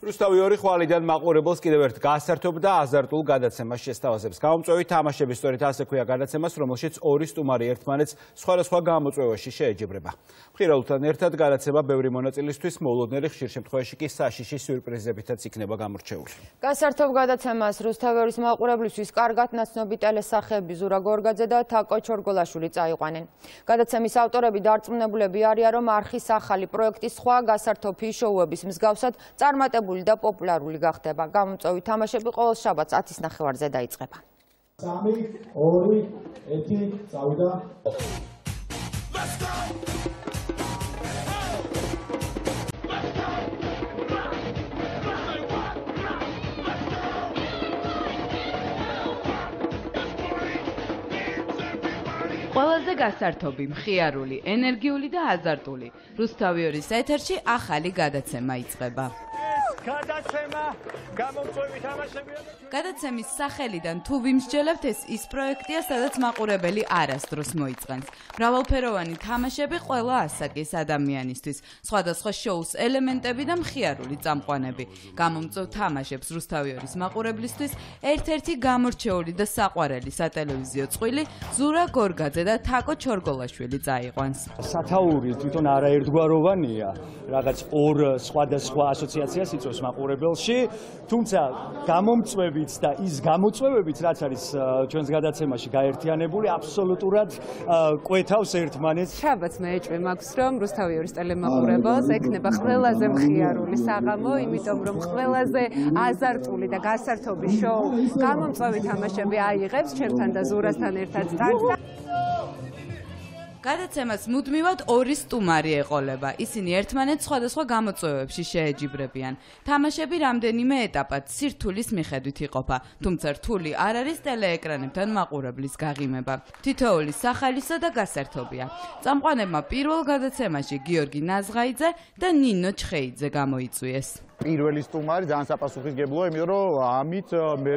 რუსთავი ორი ხვალიდან მაყურებელს კიდევ ერთ გასართობ და აზარტულ გადაცემას შესთავაზებს. გამომწვევი თამაშები სწორედ ასე ქვია გადაცემას, რომელშიც ორი სტუმარი ერთმანეთს სხვადასხვა გამოწვევაში შეეჯიბრება. მხირავულთან ერთად გადაცემა ბევრი მონაწილისთვის მოულოდნელი, ხშირ შემთხვევაში კი საშიში სიურპრიზებითაც იქნება გამორჩეული. გასართობ გადაცემას რუსთავი ორის მაყურებლისთვის კარგად ნაცნობი ტელესახეები ზურა გორგაძე და თაკო ჩორგოლაშვილი წაიყვანენ. გადაცემის ავტორები დარწმუნებულები არიან, რომ არხის ახალი პროექტის სხვა გასართობი შოუების მსგავსად წარმატებული და პოპულარული გახდება. გამომწვევი თამაშები ყოველ შაბათს 10:30-ზე დაიწყება. 3, 2, 1, წავიდა. ყველაზე გასართობი, მხიარული, ენერგიული და აზარტული. რუსთავი ორის ეთერში ახალი გადაცემა იწყება. გადაცემა გამომწვევი თამაშებია. გადაცემის სახელიდან თუ ვიმსჯელებთ, ის პროექტია, სადაც მაყურებელი არასდროს მოიწყენს. მრავალფეროვანი თამაშები ყველა ასაკის ადამიანისთვის, სხვადასხვა შოუს ელემენტები და მხიარული წამყვანები. გამომწვევ თამაშებს რუსთავიორის მაყურებლისთვის ერთ-ერთი გამორჩეული და საყვარელი სატელევიზიო წყვილი ზურა გორგაძე და თაკო ჩორგოლაშვილი წაიყვანს. სათაური თვითონ არაერთგვაროვანია, რაღაც ორ სხვადასხვა ასოციაციას იწვევს მაყურებელში, თუმცა გამომწვევით და ის გამოწვევებით, რაც არის ჩვენს გადაცემაში გაერთიანებული, აბსოლუტურად კვეთავს ერთმანეთს. შაბათს მე ეჭვი მაქვს, რომ რუსთავიორის ტელემაყურებელს ექნება ყველაზე მხიარული საღამო, იმიტომ რომ ყველაზე აზარტული და გასართობი შოუ გამომწვევი თამაშები აიღებს ჩემთან და ზურასთან ერთად სტარტს. გადაცემას მუდმივად ორი სტუმარი ეყოლება. ისინი ერთმანეთს სხვადასხვა გამოწვევებში შეეჯიბრებიან. თამაშები რამდენიმე ეტაპად სირთულის მიხედვით იყოფა, თუმცა რთული არ არის ტელეეკრანებთან მაყურებლის გაღიმება. თითოეული სახალისო და გასართობია. წამყვანებმა პირველ გადაცემაში გიორგი ნაზღაიძე და ნინო ჩხეიძე გამოიწვიეს. პირველი სტუმარი ძალიან საპასუხისმგებლოა, იმიტომ რომ ამით მე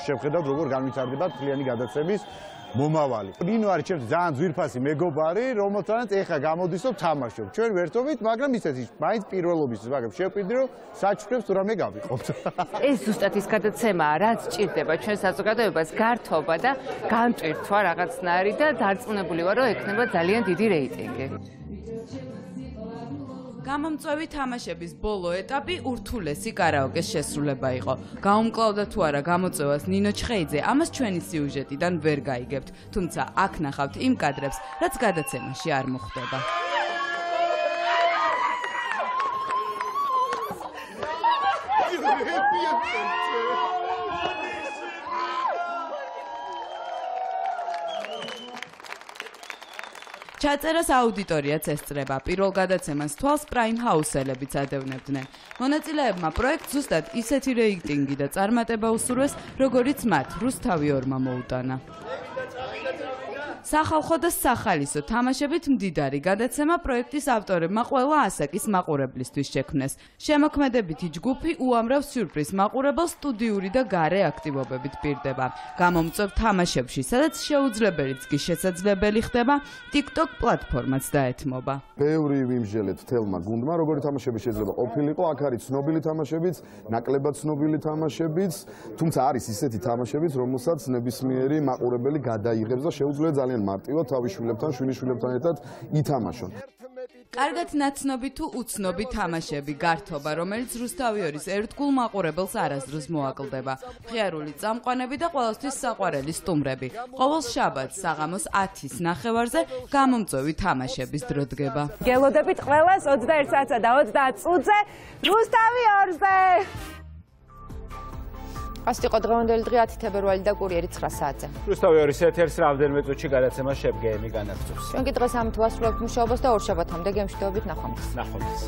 შევხედავთ როგორ განვითარდება მთლიანი გადაცემის მომავალი. ნინო არის ჩემთვის ძალიან ძვირფასი მეგობარი, რომელთანაც ეხა გამოდისო თამაშობ. ჩვენ ვერთობით, მაგრამ ისეთი მაინც პირველობისთვის, მაგრამ შევყიდი რომ საჩუქრებს თუ რამე გავიყოთ. ეს ზუსტად ის გადაცემაა, რაც ჭირდება ჩვენ საზოგადოებას გართობა და განტვირთვა რაღაცნაირი და დარწმუნებული ვარ, რომ ექნება ძალიან დიდი რეიტინგი. გამომწვევი თამაშების ბოლო ეტაპი ურთულესი კარაოკეს შესრულება იყო. გაუმკლავდა თუ არა გამოწვევას ნინო ჩხეიძე, ამას ჩვენი სიუჟეტიდან ვერ გაიგებთ, თუმცა აქ ნახავთ იმ კადრებს, რაც გადაცემაში არ მოხდება. ჩაწერას აუდიტორიაც ესწრება. პირველ გადაცემას თვალს პრაიმ ჰაუსელებიც ადევნებდნენ. მონაწილეებმა პროექტს ზუსტად ისეთი რეიტინგი და წარმატება უსურვეს, როგორიც მათ რუსთავი ორმა მოუტანა. სახალხო და სახალისო თამაშებით მდიდარი გადაცემა პროექტის ავტორებმა ყველა ასაკის მაყურებლისთვის შექმნეს. შემოქმედებითი ჯგუფი უამრავ სიურპრიზ მაყურებელს სტუდიური და გარე აქტივობებით პირდება. გამომწვევ თამაშებში, სადაც შეუძლებელიც კი შესაძლებელი ხდება, TikTok პლატფორმაც დაეთმობა. ბევრი ვიმსჯელეთ თელმა გუნდმა, როგორი თამაშები შეიძლება ყოფილიყო, აქ არის ცნობილი თამაშებიც, ნაკლებად ცნობილი თამაშებიც, თუმცა არის ისეთი თამაშებიც, რომელსაც ნებისმიერი მაყურებელი გადაიღებს და შეუძლია ძალიან მარტივად თავის შვილებთან, შვილიშვილებთან ერთად ითამაშონ. კარგად ნაცნობი თუ უცნობი თამაშები, გართობა, რომელიც რუსთავიორის ერთგულ მაყურებელს არასდროს მოაკლდება. მხიარული წამყვანები და ყველასთვის საყვარელი სტუმრები. ყოველ შაბათს საღამოს 10-ის ნახევარზე გამომწვევი თამაშების დრო დგება. გელოდებით ყველას 21 საათსა და 30 წუთზე რუსთავიორზე. ასეთი იყო დღევანდელი დღე 10 თებერვალი და კურიერი 9 საათზე. რუსთავიორის ეთერს რამდენიმე წუთში გადაცემა შევგეიმი განაგრძობს. ჩვენ კი დღეს ამით ვასრულებთ მუშაობას და ორ შაბათამდე გემშვიდობით ნახვამდის. ნახვამდის.